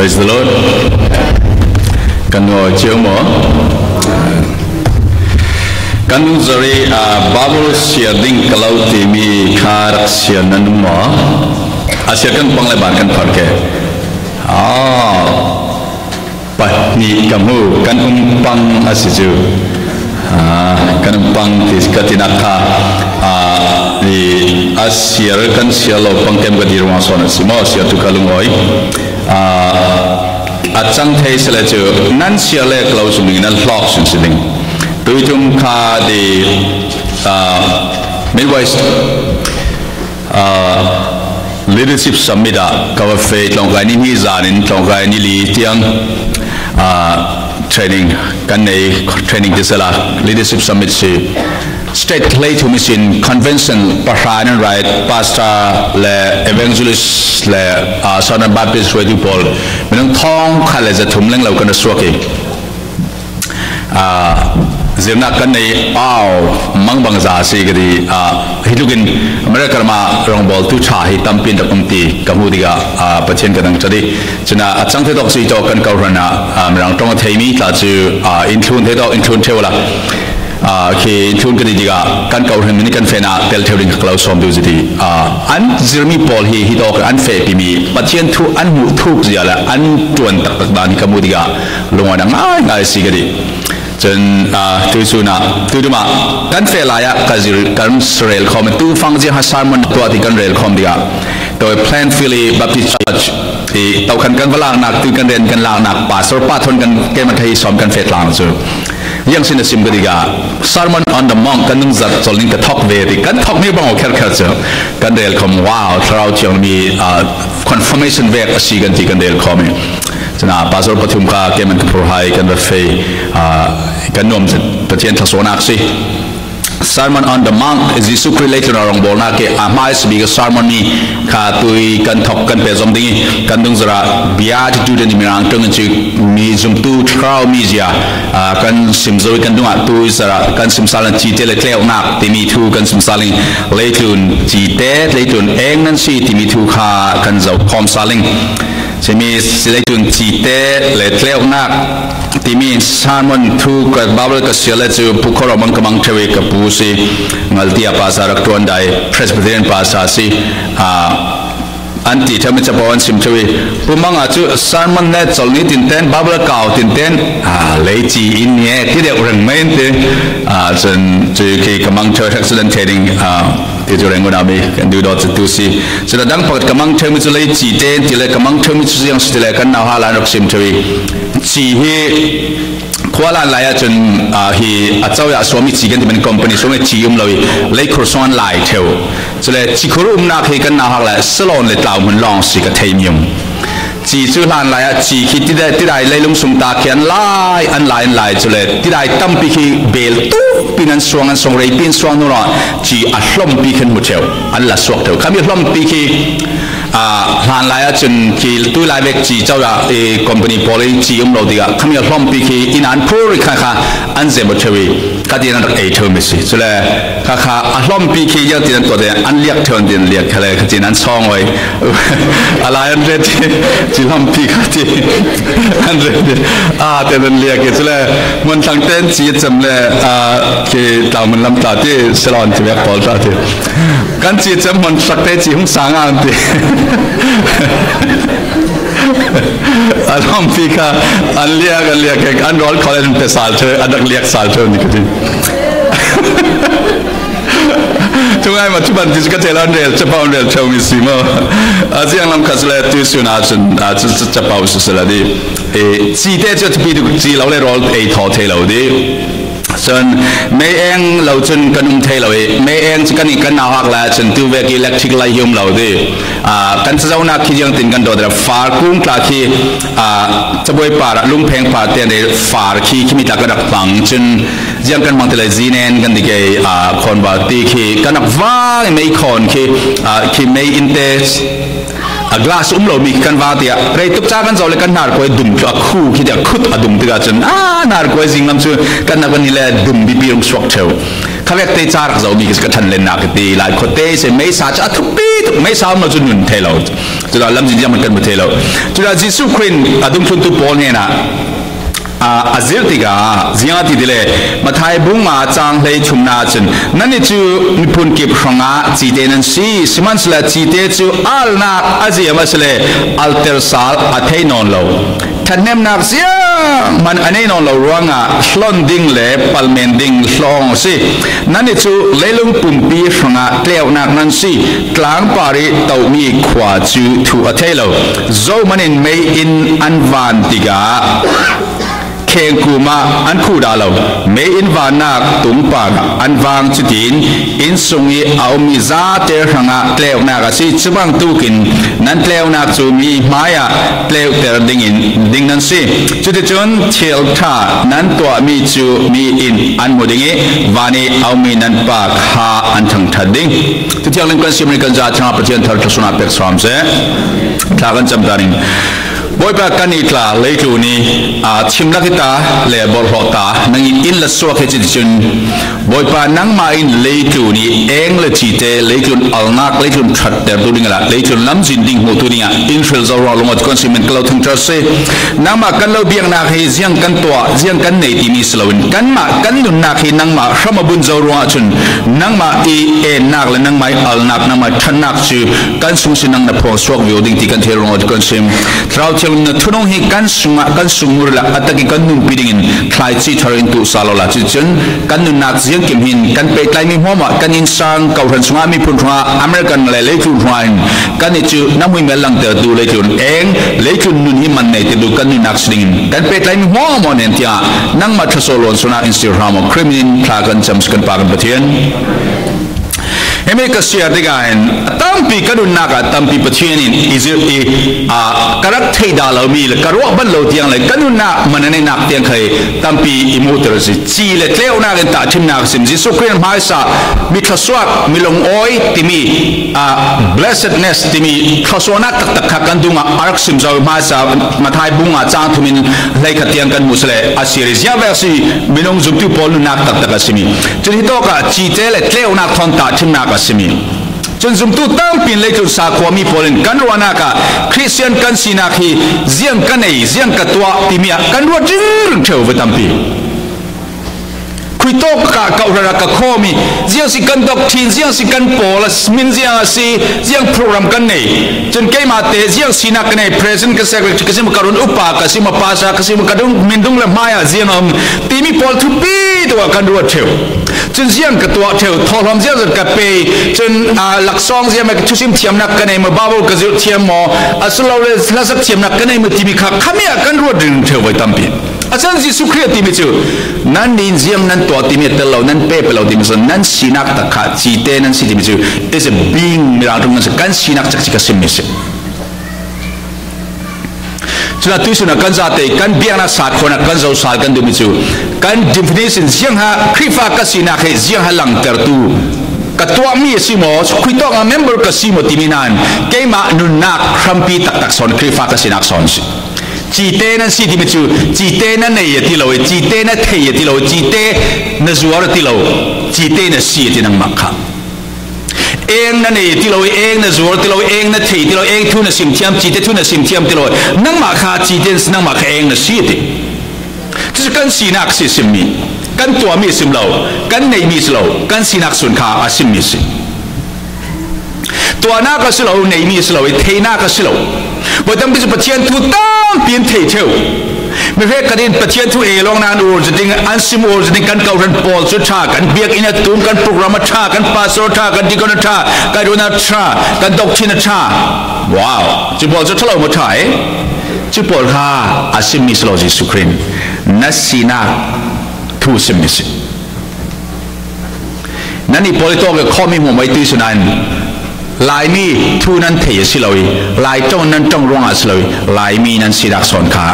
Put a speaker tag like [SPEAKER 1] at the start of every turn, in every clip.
[SPEAKER 1] Praise the Lord. Kan ngồi chiếu mở. Kan zari Bible sharing kalau timi khar sharing mở. Asyik kan panglai bahkan perke. Ni kamu kan umpang asiju. Kan umpang tiskatinaka. Di Asia kan sialo pangkem ke di rumah sana semua Asia tu kalau ngoi. Acang thai sila tu nan siale kalau suming nan lock sumsing. Tu itu muka di Midwest Leadership Summit kau faith longkai ni zanin longkai ni li tiang training kan ni training di sana Leadership Summit si State Clay to Mission Convention Pahanan right Pastor le Evangelist le Southern Baptist Radio Paul menang thong khale za thumleng lau kan suaki zirna kan nei mang bang za si gari hilukin America ma rong bol tu cha hi tampin da kumti kamudiga pachen kadang chadi chuna achang the dok si to kan kaurana rang tong theimi ta chu intun the dok intun thewala khi chun cái gì cả căn cầu hình như căn phê na tel theo định cloud som điều gì thì anh Jeremy Paul hi đó cái anh phê pimi bắt chuyện thu anh mu thu gì là anh chuẩn tắc tắc đàn cái mùi cả luôn đang ngay xí cái gì chân tôi suy na tôi đúng mà căn phê lại cái gì căn rail com tu phang gì Hasarman tua thì căn rail com đi à tôi Plainfield Baptist Church thì tàu căn căn vlang nạc từ căn đền căn lang nạc pastor patron căn cái mặt thấy som căn phê lang rồi yang sin sim gadiga Sermon on the Mount kan nung zat tolning ka thok ve ri kan thok ni bang kher kher cho kan del khom wow trau chiang mi confirmation ve asi kan ti kan del khom chana pastor pathum ka kemen ka phur hai kan fe kan nom patien thasonak si Sermon on the Mount is isu related arong bolna ke amai sbi sermon ni kha tui kan thok kan pe zom dingi kan dung zara beatitude ni mirang tung chi mi zum tu trau mi zia kan sim zoi kan dung tu zara kan sim salan chi te le kleu nak ti mi thu kan sim saling leitun chi te leitun eng nan si ti mi thu kha kan zau khom saling semi leitun chi te le kleu nak ti mi sermon thu ka Bible ka sele chu pukhoro mang kamang thewe ka pu si ngaltia pasar tuan dai Presbyterian pasar si anti thame chapawan sim thewe pumanga chu sermon net cholni tinten Bible kaw tinten lechi in ye ti de urang main te chen chu ki kamang thơ excellent heading ti chu reng na me kan du dot tu si chuna dang pak kamang thame chu lechi ten ti le kamang thame chu yang sti le kan na hala rak sim thewe chi hi Kuala Laya chun hi achau ya swami chicken development company swami chium loi lei khurson lai theo chule chikhuru na khi kan na hak la salon le tlaw mun long si ka theimium chi chu lan lai chi khi ti dai leilung sum ta khian lai an lai chule ti dai tam pi khi bel tu pinan swang an song rei pin swang no ra chi a hlom pi khan mu theo an la swak theo khami hlom pi khi han lai chun ki tu lai vek chi chau ya company poli chi lo diga khami hlom pi khi in an pur kha an ze mo thewi ka din an e thom si chule kha a hlom pi khi ya tin to de an liak thon din liak khale ka tin an song oi ala an re chi hlom pi kha ti an re te den liak ke chule mon thang ten chi cham le ke taw mon lam ta ti salon ti vek pol ta ti kan chi cham mon sak te chi hung sang an ti Alham pika an liak an roll college pe sal the adak liak sal the ni kati tungai ma tuban dis ka telan rel chapau rel chau mi simo aziang lam khasle tu suna chun chapau sala di chi te chat pi du chi lo le roll e tho the lo di son mấy em lâu chân cần thay rồi mấy em chỉ cần cần nào hoặc là chân tiêu về cái electric light home lâu đi cần sao na khi yang tin cần đồ là phá cũng là khi cho bôi phá lung phèn phá tiền để phá khi mình ta cần đặt bằng chân yang cần mang tới là gì nên cần đi cái con bảo tí khi cần đặt vang mấy con khi mấy interest glass lo mi kan va tia rei tup cha kan zo le kan nar ko dum chu khu ki dia khut adum tiga chen nar ko jing lam chu kan na kan ni le dum bi pi ong swak cheu khavek te char zo mi ka than len na ka ti lai khote se mai sa cha thu pi mai sa ma chu nun thelo chu da lam ji jam kan ma thelo chu da jisu khin adum thun tu pol ne na azil tiga ziang ti dile mathai bung ma chang hlei chumna chen nani chu nipun ki phranga chi te nan si siman sla chi te chu al na azia masle alter sal athei non lo thanem nak sia man anei non lo ruanga hlon ding le palmen ding hlong si nani chu leilung pumpi phranga tleu nak nan si tlang pari tau mi khwa chu thu athei lo zo manin mei in anwan tigaเข่งกูมาอันคู่ดาเราไม่อินวานักตุ้งปากอันวางจุดินอินสุงีเอามีซาเตอร์หังะเกลียวนักสิจุบังตุกินนั้นเกลียวนักจูมีมายาเกลียวเตอร์ดิ่งอินดิ่งนั้นสิจุดจนเชียวท่านั้นตัวมีจูมีอินอันโมดิ่งวานีเอามีนั้นปากหาอันทั้งทัดดิ่งจุดที่เราเล่นกันสิมันกันจะทำประเทศไทยทุกส่วนเป็นสามเสียถ้ากันจำได้บ่อยปากกันอีกล่ะเลยจูนี้ชิมลักตาเล่บอลหอตานังอินละสวกให้จิตจุนบ่อยปานังมาอินเลยจูนี้เองละจีเตเลยจูนอัลนักเลยจูนชัดแต่ตัวนี้ละเลยจูนล้ำจินดิ้งหัวตัวนี้อินฟิลซ์เราลงมาคอนซูเมนต์เราถึงจะเซ่นังมากันเราเบียงนักให้เสียงกันตัวเสียงกันในที่มีสลวินกันมากันนุนนักให้นังมาชมาบุญเราลงมาจุนนังมาเอ็นนักและนังมาอัลนักนังมาชันนักจูกันสุ่มสินังนับพอสวกวิวดิ้งที่กันเทลงมาคอนซูมเราเที่ยวทุนงให้กันสุ่มมุรละอัตตะกิกันนุ่มปีดิ่งคลายจีทารินตุสาลละจุดจนกันนุ่นนักเสียงเก็บหินกันไปไกลมีหัวมากันอินสังเก่าทันสงามีพุ่นหัวอเมริกันเลยจุนหัวกันนี่จูน้ำมันเมลังเตอดูเลยจุนเองเลยจุนนุ่นหิมันในเตดูกันนุ่นนักสิ่งกันไปไกลมีหัวมาเนี่ยที่นั่งมาทศโลนสุนัขอินสติรามคริมินพลากันจำสกันปากันประเทศเอเมริกาเสียดีกันตั้งปีกันดูนักตั้งปีประเทศนี้อิสราเอลกระดับเทดาลามีเลยกระว่าบันโลเตียงเลยกันดูนักมันในนักเตียงเคยตั้งปีอิมูตรสิจีเลยเลี้ยวนักกันตัดทิมนักสิมจิสุขเรียนมาสามีทศวรรษมีลงอ้อยที่มีblessedness ที่มีทศวรรษตักขักกันดูงาอาร์คสิมจะมาสามาทายบุงอาจารย์ทุมินเลยขัดเตียงกันมุสเลอาศิริยาเวอร์ซีมีลงจุดที่พอลนักตักสิมีจนที่โตก็จีเจเลยเลี้ยวนักทอนตัดทิมนักสิมีจนสมตุตั้งปีเลยจุดสาความีพลินกันรัวนักคริสเตียนกันสินักฮีเสียงกันเอเสียงกัตัวที่มีกันรัวจึงเท่าไปตั้งปีคุยโต๊ะกะเก่าระกะข้อมีเสียงสิกันดอกทินเสียงสิกันโปลสมินเสียงสิเสียงโปรแกรมกันเนจนเกี่ยมาเตเสียงสินักกันเน present ก็เสกก็สิมาการุนอุปาก็สิมาภาษาก็สิมาการุนมินดุงละมายาเสียงที่มีพอลทุปีตัวกันรัวเท่าจนเสียงกัตัวเท่าทอลมเสียงจนกับเปจนหลักซองเสียงมันชุชิมเทียมนักกันเนมาบ้าบก็จะเทียมหมอสุดเราเลยลักษณะเทียมนักกันเนมาที่มีข้าขมิ้นกันรัวดึงเท่าไว้ตั้งปีอาจารย์จิสุขเรียติมิจูนั่นดินเสียงนั่นตัวติมิตเรานั่นเป๊ะเราติมิจูนั่นสินักตะขาจีเตนั่นสิติมิจู is a being มีเราตรงนั้นสิกันสินักจักจิกสิมิสิฉะนั้นตุสุนักกันจะเตกันเบียงนักสัตว์คนนักกันจะสากันดูมิจูกัน definition เสียงฮะคริฟ้ากันสินักเสียงฮะหลังเตอร์ตูกัตัวมีสิโมคุยตัวกับ member กันสิโมติมินันเกมานุนักครัมปีตักสอนคริฟ้ากันสินักสอนสิจีเตนั่นสิที่มิจูจีเตนั่นในที่เราจีเตนั่นเทียที่เราจีเตนั่นจัวร์ที่เราจีเตนั่นสิที่นั่งมักขะเองนั่นในที่เราเองนั่นจัวร์ที่เราเองนั่นเทียที่เราเองทุนสิมเทียมจีเตทุนสิมเทียมที่เรานั่งมักขะจีเตนั่งมักขะเองนั่นสิที่ที่กันสินักสิสิมีกันตัวมีสิมเรากันในมีสิเรากันสินักส่วนขาอาสิมีสิตัวนักก็สิเราในมีสิเราเทนักก็สิเราว่าตั้งเป็นประเทศทุกตั้งเปลี่ยนเที่ยวไม่ใช่กันดินประเทศทุกลองนานอูจะดิ้งอันซิมอูจะดิ้งกันเก่ากันปอลสุดชากันเบียกอินตุ้มกันโปรแกรมชากันปาสโรชากันดิกอนชากันดูนาชากันดอกชินชาว้าวจีบอลจะทะเลาะมาถ่ายจีบอลค่ะอาซิมิสโลจิสุครินนัสซีนาทูซิมิสินั่นนี่พอลิโต้กับข้อมีหัวไม่ตีสุนันลายมีทูนั้นเทียสิเลยลายจ้องนั้นจ้องร้องอาสิเลยลายมีนั้นสิดักสอนขา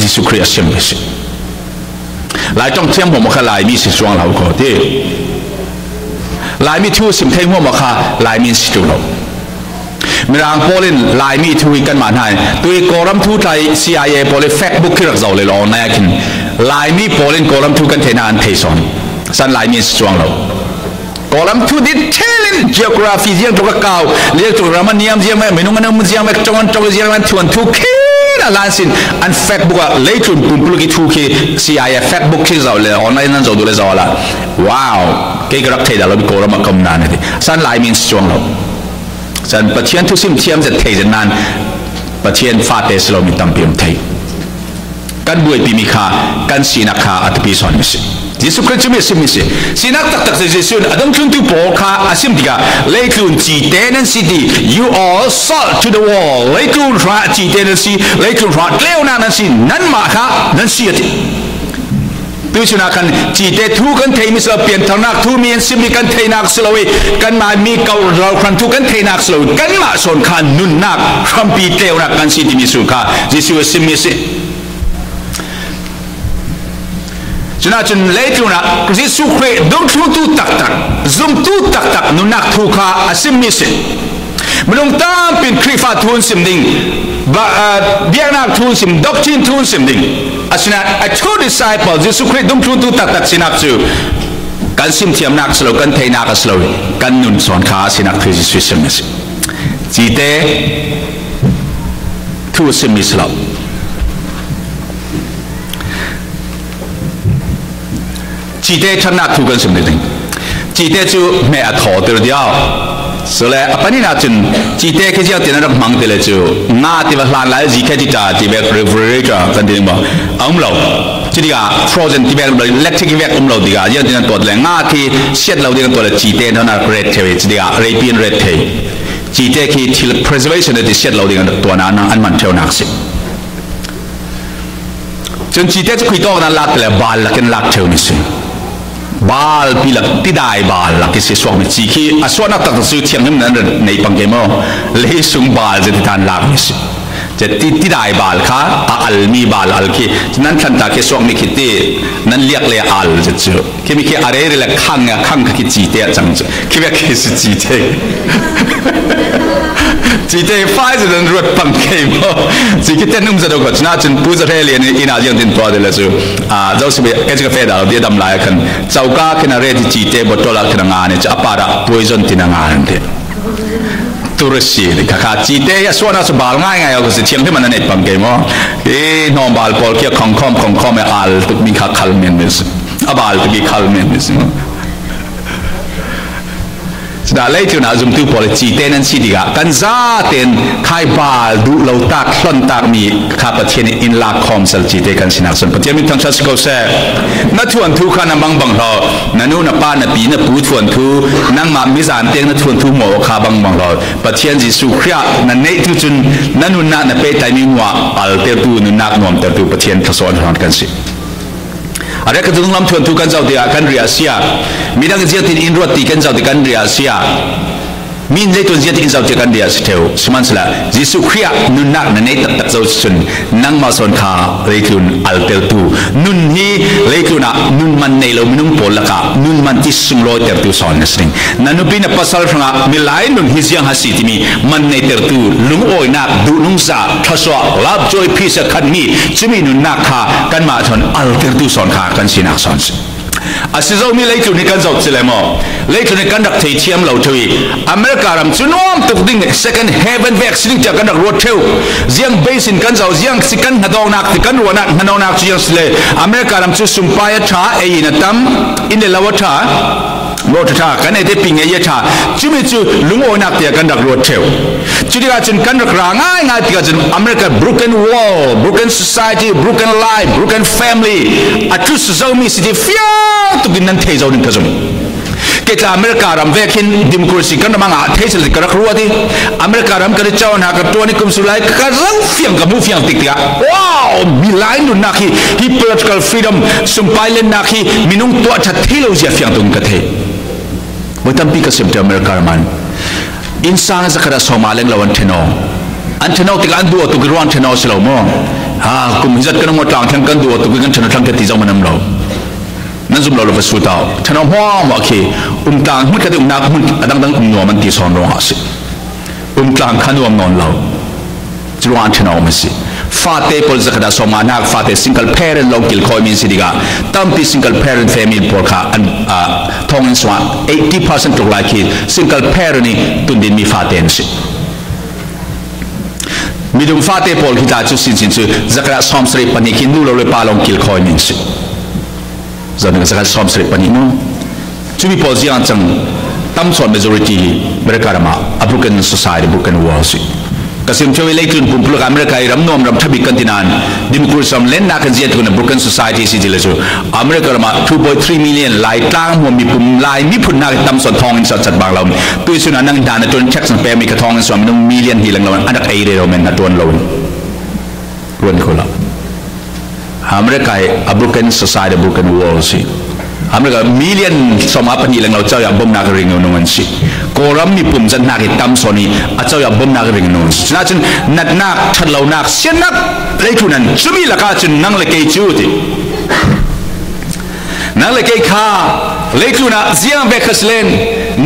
[SPEAKER 1] ยิสุคริสต์เชื่อมสิลายจ้องเทียมหัวมาค่ะลายมีสิสวงเราก็ที่ลายมีทูสิมเทียมหัวมาค่ะลายมีสิจุเรา มีรางโพลินลายมีทุยกันมาให้ตุยโกรัมทูไทย CIA โพลินเฟซบุ๊กที่รักเราเลยลองนายกินลายมีโพลินโกรัมทูกันเทนานเทซอนสันลายมีสตรองเราโกรัมทูดิเทลิน geography เจียงตัวเก่าเรียกตัวรามันยามเจียงไม่นุ่งกันนุ่งเจียงไม่จงเจียงมันทวนทุกข์ลานสินอันเฟซบุ๊กอะเลยจุนปุ่มปลุกิทูคี CIA เฟซบุ๊กที่เราเลยออนไลน์นั้นเราดูเลยเราละว้าวเกี่ยวกับเทดเราเป็นโกรัมกำนันนี่สันลายมีสตรองเราสันประเทศทุกสิ่งเทียมจะเทจนั้นประเทศฟาเตสเรามีตั้งเปี่ยมเทกันบุยปีมิคากันสีนักขาอัตปีสอนมิสิยิสุคริสต์มิสิมิสิสีนักตักเจสิสุนอดัมชุนตุโปคาอาซิมติกาเลตุนจีเตนันซิตี้ you all salt to the wall เลตุนราจีเตนันซีเลตุนราเลวนานันซีนั่นมาค่ะนั่นสีติตัวชนะกันจีเตทุกันเทมิสเปลี่ยนทางนักทุมีนซิมิกันเทนักสโลวีกันมามีเกาเราคันทุกันเทนักสโลวีกันมาส่วนขันนุนนักคำปีเตวนักกันสิติมิสุค่ะยิสุซิมิสิฉะนั้นจนเลี้ยงนะยิสุคริสต์ดงทุตุตักตักซุมตุตักตักนุนักทุกขาซิมิสิมันต้องตามเป็นคริฟาทุนสิมดิงเบียนักทุนสิมด็อกทินทุนสิมดิงอาศัยนั้นไอ้ทูดิสไซเปิลยิสุคริสต์ดงทุตุตักตักสินักจูกันสิมเทียมนักสโลกันเทนักสโลกันนุนสอนขาสินักคริสต์สิมิสิจีเตทุสิมิสโลจีเตชนะทุกันสิมดิงจีเตจูแม่ถอดตัวเดียว所以啊，本来那阵，记得开始要点那个忙的了就，那地方烂来自开始炸，这边 refrigerator 看见吗？我们老，这里啊 frozen 这边 electric 这边我们老的啊，要点多的，那去set 老的多的，记得那 red tape 这里啊 Arabian red tape，记得去 preservation 的 set 老的多那安蛮挑那些，จน记得就可以到那拉的了，把那跟拉挑那些。บาลปีหลักที่ได้บาลหลักที่สวงมิจิคีอาส่วนนักตัดสินเทียงนั้นในปังเกมอเลยสุ่งบาลจะที่ทานหลักมิสิจะที่ได้บาลค่ะอัลมีบาลอัลคีนั้นท่านตาคิดสวงมิคิดที่นั้นเรียกเลยอัลจะจู่คิดมิคิดอะไรเรื่องขังคิดจีเตจังจู่คิดว่าคิดสิจีเตจีเตไฟจะนั้นรถปังเกมอจีคิดแต่นุ่มจะดูก่อนน่าจะพูดจะเรียนอินาเจียงตินตัวเดียวจู่เจ้าสิบเอ็ดกาแฟดาวเดียดดำลายกันเจ้าก้าขณะเรียนจีเตบทตัวละขณะงานเนี่ยจะอปาระป่วยจนตินงานเดียตุรสีเลยค่ะจีเตยส่วนนั้นสบายง่ายๆก็สิเชียงที่มันนั่นเองปังเกมอนอมบาลพอลเกี่ยวของคอมเออัลตุกมีข้าคัลเมนมิสอบาลตุกมีคัลเมนมิสสดาเลยที่น่าจุ่มตู้พอลจีเตนันสิดีกะกันซาเตนขายบาลดูเราตักล้นตักมีข้าประเทศอินลาคอมเซลจีเตกันสินักสนประเทศมีทั้งชาติเขาเซ่นัทวนทุกขานังบังเรานันนู่นป้านับปีนับปูทวนทุนังมามิจานเตียงนัทวนทุหมอข้าบังเราประเทศจีสุขยานันเนตุจุนนันนู่นนับเปตายมิหัวอัลเตอร์ตูนุนักนวมเตอร์ตูประเทศทศวรรษกันสิอะไรก็ต้องล้ำทวนทุกันเจ้าเดียกันเรียเซียมีดังเจียตินอินรัวติกันเจ้าเดียกันเรียเซียมีในตัวเจียตินเจ้าเดียกันเรียสเทวสมันสละยิสุขริยนุนนักนั่นเองตัดเจ้าสุนนั่งมาสอนขาเลกุนอัลเตอร์ตูนุนฮีเลกุนนุนมันในเราไม่นุ่งโพลกะนุนมันที่สุงโรเตอร์ตูสอนนั่นสินั่นนุบินภาษาฝรั่งมีหลายนุนฮิเซียงฮัสซิติมีมันในเตอร์ตูลุงโอยนักดูลุงซาทศวรลาบจอยพิเศษขันมีจะมีนุนนักขากันมาสอนอัลเตอร์ตูสอนขากันสินักสอนสิอาศัยเรามีเลขุนในการจับสิเลมอเลขุนในการดักเทียมเราทวีอเมริกาเราจุนวมตุกดิ้ง second heaven vaccine จากการดักรถเที่ยวเสียงเบสินกันจับเสียงสิกันหัดเอานักสิกันวัวนักหัดเอานักเสียงสิเลอเมริกาเราจุสุมปายชาเอยินตั้มอินเดลาวชารถชากันเอเดปิงเอเยชาจุมิจูลุงโอนักเตียกันดักรถเที่ยวจุดที่การจุนกันดักร่างง่ายที่การจุนอเมริกา broken wall broken society broken life broken family อาจุสเจ้ามีสิทธิ์ฟิวตุกินนั่นเทเจ้าหนึ่งกระจุมเกิดอเมริกาเราเวกินดิมโครซีกันมังอาเทสิกระครัวที่อเมริกาเรากระเจ้าหน้ากับตัวนี้กุมสุไลกระรังเฟียงกับมูเฟียงติดกันว้าวมีหลายหนุนนักฮี political freedom สุมไปเล่นนักฮีมีนุ่งตัวชัดที่เราจะเฟียงตรงกันเทไม่ต้องพิจารณาอเมริกามันอินสานจะกระสอบมาเล่นเราอันเทนออันเทนอที่กันดูตุกิรวันเทนอสิเราโม่กุมฮิจัดกันหมดต่างทั้งกันดูตุกิกันเทนอทั้งกันที่เจ้ามันนำเรานั่นจุ่มเราเราไปสู้ต่อเทนอหัวโอเคต่างมันก็ได้นักมันดังหนัวมันที่สอนเราหาสิ กลางขันวมนอนเราจรวนชนะมันสิฟาเตปอลจะขดาสมานักฟาเต single parent ลงกิลคอยมินสิดิกาตั้มที่ single parent family พอค่ะอันทองอินสวา80% ตกลายคิด single parent นี่ตุนดินมีฟาเตนสิมีดุมฟาเตปอลคิดาจุสินสินสุจะขดาสอมสริปนิคินดูเราเลยปาลงกิลคอยมินสิจะนึกจะขดาสอมสริปนิโนจุมี position จังตั้มส่วน majority เมริกามา a broken society broken world สิกษัตริย์ช่วยเล็กจุนปุ่มพลังอเมริการำนมรำทับิกันตินานดิมครูสมเล่นนักเรียนทุน broken society สิจิเลจูอเมริกามา 2.3 million ลายตั้งหัวมีปุ่มลายมีผุนนักตั้มส่วนทองอินสัตว์บางเราตัวสุนันนั่งดานตัวเช็คสังเกตมีกระทองอินส่วนมี1 million ที่หลังเราอันดับเดียวมันตัวเรารวนคนละอเมริกา a broken society broken world สิอเมริกา million สมัยปัจจุบันเราเจ้าอย่างบ่มนักเรียนนู่นสิโกรัมมีปุ่มจันนักตั้มส่วนนี้เจ้าอย่างบ่มนักเรียนนู่นฉะนั้นนัดนักชัดเหล่านักเสียนักเลยทุนั้นจุมีละกาจุนนั่งเลยเกยจูดินั่งเลยเกยข้าเลยทุนะเสียงเบคสเลน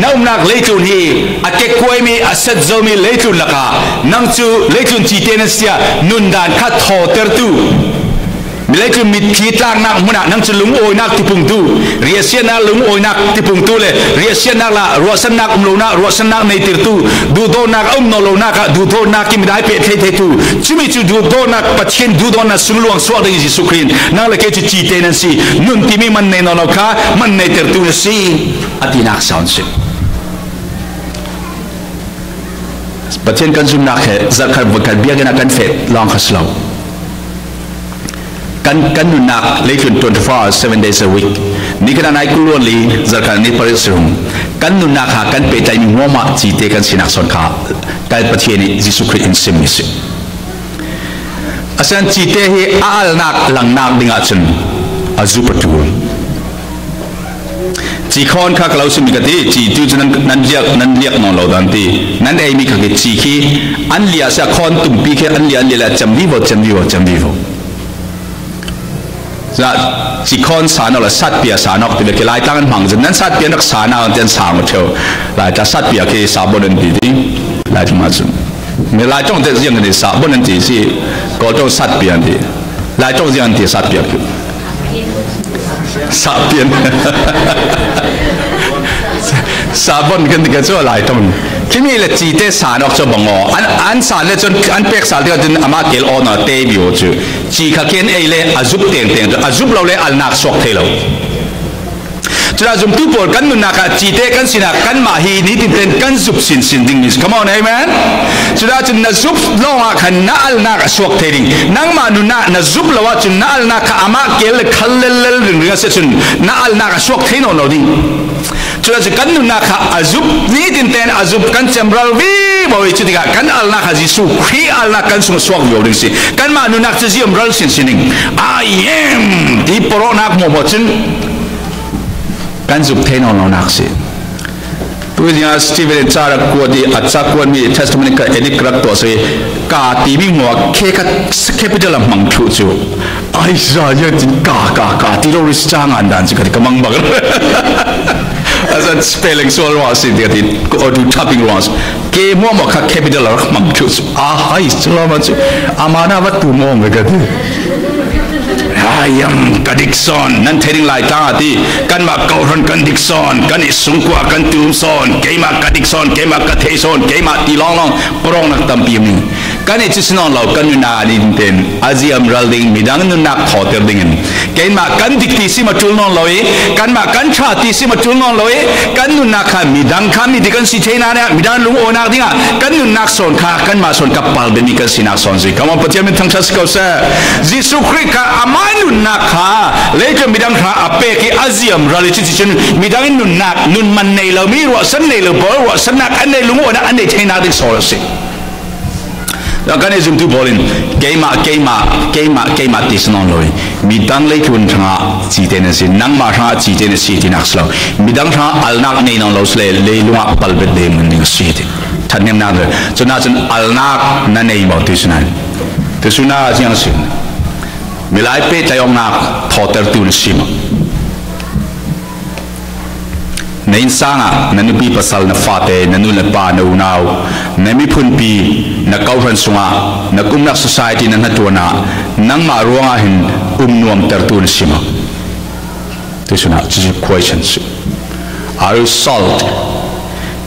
[SPEAKER 1] น้ำนักเลยทุนฮีอาเกกวยมีอาเซตโซมีเลยทุนละกานั่งจูเลยทุนจีเตนเสียนุนดานข้าทอเตอร์ตูมีเลยคือมีทีต่างนักมุนักนั่งจะลุงโอยนักที่ปุ่งตู้เรียเสียนักลุงโอยนักที่ปุ่งตู้เลยเรียเสียนักละรัวสนักลุงนักรัวสนักในติดตู้ดูโดนักนลุงนักดูโดนักกิมได้เป็ดเทตู้ชิมิจูดูโดนักปัจเจนดูโดนักสุงลวงสวดในยิสุครินนั่งเลยแค่จะจีเตนันสินุ่นที่มีมันในนรกะมันในติดตู้สิอธินักสอนสิปัจเจนกันซุมนักเหจักรบุกันเบียกันนักกันเฟดลองขัดเรากันนุนักเล็กจน24 hours 7 days a week นี่ก็นายกุลลีจักรนี่ปริศรุมกันนุนักหากันเปิดใจมีหัวมาจีเตกันสินักสอนขาการปฏิเสธยิสุคริสต์สิมิสิอาศัยจีเตให้อาลนักหลังนักดิ่งอาจนอาจุปตูจีคอนข้าเราสิมีกันที่จีจูจนั้นเรียกน้องเราดันที่นั้นไอ้มีกันจีขี้อันเลียสักคนตุ่มปีแค่อันเลียละจำดีบ่จะจีคอนสานอละสัตเปียสานอที่เกี่ยวกับตั้งหังจนนั้นสัตเปียนักสานเอาเดินสางเที่ยวหลายจะสัตเปียคือสาบนันตีดีหลายที่มาจุนมีหลายจ้องจะเรื่องนี้สาบนันตีสิก็จ้องสัตเปียดีหลายจ้องเรื่องที่สัตเปียคือสาเปียสาบนกันที่ก็จะหลายจ้องที่มีเลยจีเตสานออกจะบังอ๋ออันสานเลยจนอันเป็กสานที่ก็จนอามาเกลออนเตบิโอจูจีข้าเขียนเอเล่อาจุบเตียงอาจุบเราเลยอัลนักสวกเทโลจะจุ่มตู้ปอดกันนุนักจีเตกันสินักกันมาฮีนี่ติดเต็นกันจุบสินดิ่งนิส come on amen จะจุ่มนัจุบลงอาขันน่าอัลนักสวกเทลิงนั่งมานุนักนัจุบเราว่าจุ่มน่าอัลนักอามาเกลคัลเลลเรื่องเสียจุ่มน่าอัลนักสวกเทโนโนดิจะจุ่มกันนุนักอาจุบนี่ติดเต็นอาจุบกันเซมบรัลวีบ่อยจุดที่กันอัลนักจิสุขีอัลนักกันสวกอยู่ดิสิกันมานุนักจะเสียมบรัลสินิง I am ที่โปรนักโมโหจุนกันจุบเทนเรานักสิตัวนี้สตีเวนจาร์กวดีอัจฉริยะมีเทสต์มันก็เอ็นิกรักตัวสิกาตีมีหัวเคกัดแคปิตอลมังทุจูไอ้ชายจิงกาที่เราริสจ้างอันดันสิก็มังบังอาจารย์สเปลลิ่งส่วนว่าสิเดียดก็ดูทับปิ้งว่าเกมว่ามันแคปิตอลมังทุจูไอ้ชายมันสิอามานาวัตถุมองไปกันยังกันดิกซอนนั่นเทริ่งไล่ตาที่กันมาเกาหันกันดิกซอนกันอิสุงกัวกันตูมซอนเกมากันดิกซอนเกมากันเทซอนเกมาตีลองปรองนักตั้มปีมิกันอิจิสนองเรากันนุนาดินเต็นอาเซียมรัลดิงมีดังนุนักทอเตอร์ดิงินเกมากันดิกตีสิมาจุลนองลอยกันมากันชาตีสิมาจุลนองลอยกันนุนักขามีดังขามีดิกันสิเทนาเนี่ยมีดังลุงโอนักดิงะกันนุนักซอนขากันมาซอนกับปัลเบมีกันสินักซอนสิคำว่าปฏิบัติทั้งชัดก็เสียยิสุคริสต์ขาอามานุนักขาเล็กมีดังขาอเปกิอาเซียมรัลจิจินมีดังนุนักนุนมันในเรามีรัวสันในเราบอรัวสันนักอันในลุงโอนักอันในเทนาดิสโซลสิแล้วกันจุ่มตู้บอลินเกมาติสนองเลยมีดังเล็กคนทางจีเตนสินังมาทางจีเตนสิที่นักสลาวมีดังทางอัลนักในนองเราสเลยลุงอัปปัลเบดเดมันนี่สิที่ท่านเนี่ยนั่งเลยจนน่าจนอัลนักนั่นเองบอกที่สุนันที่สุนันที่ยังสิมีหลายเป็ดใจองนักทอเตอร์ตูนสิม na insanga na nupi pasal na fate na nula pa na unaw na mi punpi na kauhan sunga na kumnak society na natuana nang maruanga hin nuam tertun sima this is questions are you salt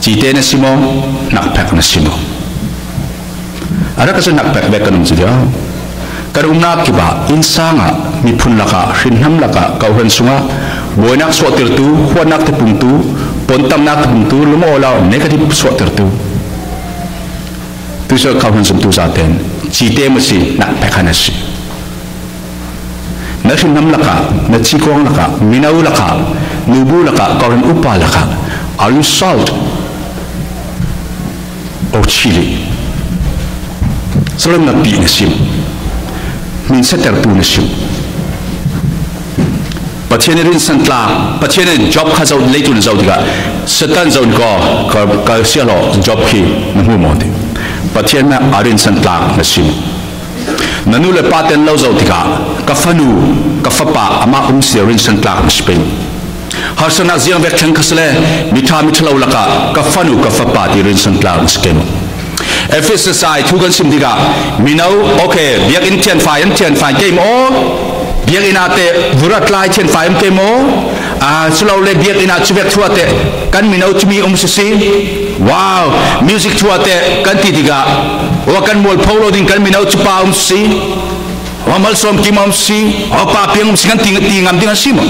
[SPEAKER 1] jite na simo nakpek na simo ada kasi nakpek be kanum siya karumna kiba insanga mi punlaka hinham laka kauhan sunga boinak suatir tu huanak tepung tu pontam nak tepung tu lumo olau negatif suatir tu tu so kauhan sum tu saten jite masi nakpek na si na hinham laka na chikong laka minau laka nubu laka kauhan upa laka are you salt or chili selalu nabi nasim min seter tu nasim patien rin santla patien job khazau leitun zau diga setan zau ka sialo job ki nahu mode patien na arin santla nasim nanu le paten lau zau diga ka fanu ka fapa ama sirin santla spain harsana ziang vek thang khasle mitha mithlau laka ka fanu ka fapa ti rin santla skem FSSI thugan simdiga minau okay biak in tian fai game o biak inate vurat lai tian fai game o slow le biak ina chubek thuate kan minau chumi sisi wow music thuate kan ti diga wa kan mol polo din kan minau chupa si wa mal som ki si o pa piang kan tingam ding asimo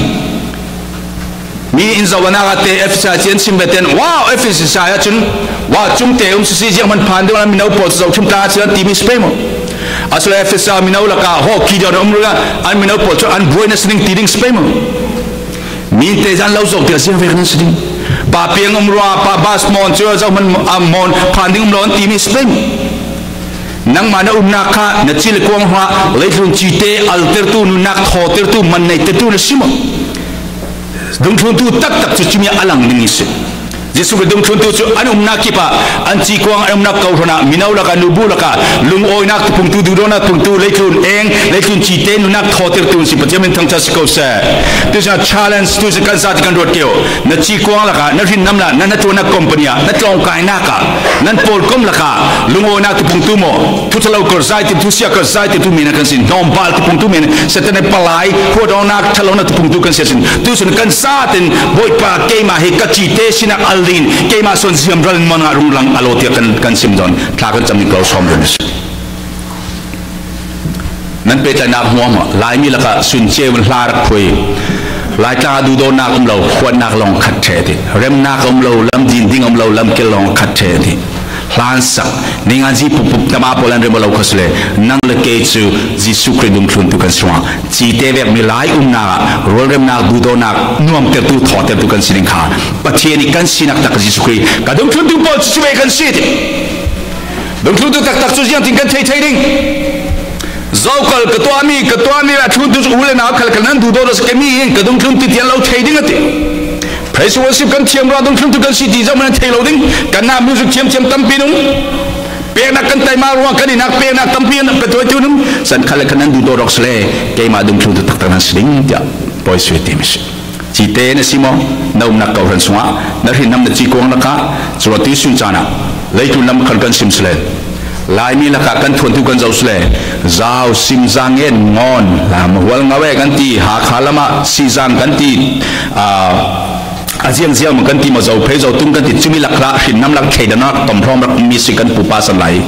[SPEAKER 1] mi in zawana te FSSI chen simbeten wow FSSI achun wa chumte sisi jang man phan de minau po zo chumta chen timi spemo asla FSSI minau laka ho ki do umruga an minau po an broiness ning tiding spemo mi te jan lau zo de siang vekna siding pa piang umrua pa bas mon cho zo man amon phan ding umron timi spemo nang mana umnaka na chil kwang ha leithun chite alter tu nak thoter tu man nei te tu simo dong thun tu tak chu chimia alang ningise jesu ke dong thun tu chu anum nakipa anchi kwang anum nak kau hona minau laka nubu laka lung oi nak pung tu dudona pung tu leithun eng leithun chite nu nak thoter tu si pajamin thang cha sikau sa this a challenge tu se kan sa kan rot keo na chi kwang laka na rin namla na na tu na company na tlong kai naka nan pol kom laka lung oi nak pung tu mo tu thalau kor sai tu sia kor sai tu mina kan sin dom bal tu pung tu men setane palai ko do nak thalau na tu pung tu kan sin tu sun kan sa ten boy pa ke ma he ka chite sina aldin ke ma son siam ran mana runglang alotia kan sim don thakan chami ko som don nan pe ta na huam lai mi laka sun che wan hlar khoi lai ta du do na kum lo khwan nak long khat the ti rem na kum lo lam din ding lo lam ke long khat the ti hlan sak ninga ji pup tama polan re lo khosle nang le ke chu ji su kre dum thun tu kan swa chi te vek mi lai na rol rem na du do na nuam te tu tho te tu kan sin kha pathian ni kan sinak tak ji su kre ka dum thun tu po chu be kan sit dum thun tu tak chu jiang ting kan thei thei ding zokal katwami la thun tu ule na khal khal nan du do ros ke mi ka dum thun ti tian lo thei ding ate praise worship kan thiam ra dum thun tu kan si ti jam na thei lo ding kan na music thiam tampi nung pe na kan tai ma ruang kan na pe na tampi na pe tu nung san khal khal nan du do ros le ke ma dum thun tu tak tan sling ja boy sweet teams chi te na simo naum na ka ran suwa na ri nam na chi kong na ka chro ti sun chana leitu nam khan kan sim sle lai mi la ka kan thon tu kan zausle zau sim zangen ngon lam wal ngawe kan ti ha khalama si zang kan ti aziang ziang kan ti ma zau phe zau tung kan ti chumi lakra hin nam lak khaidana tom thom rak mi si kan pupa san lai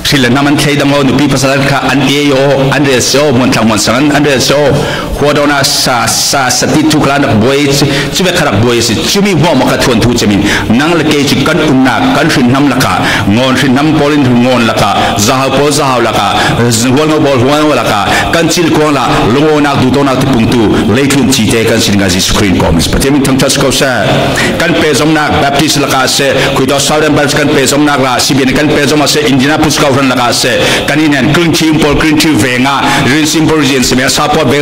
[SPEAKER 1] thila naman khaidam ho nu pi pasal kha an e yo an re so mon thang mon san an re so khodona sa sati tu klan boy chube kharak boy si chumi ho ma ka thon thu chemin nang la ke chi kan unna kan shin nam laka ngon shin nam polin ngon laka zahaw po zahaw laka wal no bol wan laka kan chil ko la lungo na du dona tu pungtu leithun chi te kan sin ga ji screen comments patemin thang chas ko sa kan pe zom na baptist laka se kuido southern baptist kan pe zom na la sibin kan pe zom se indiana puska ran laka se kan in kling chi pol kling chi venga rin symbol jen se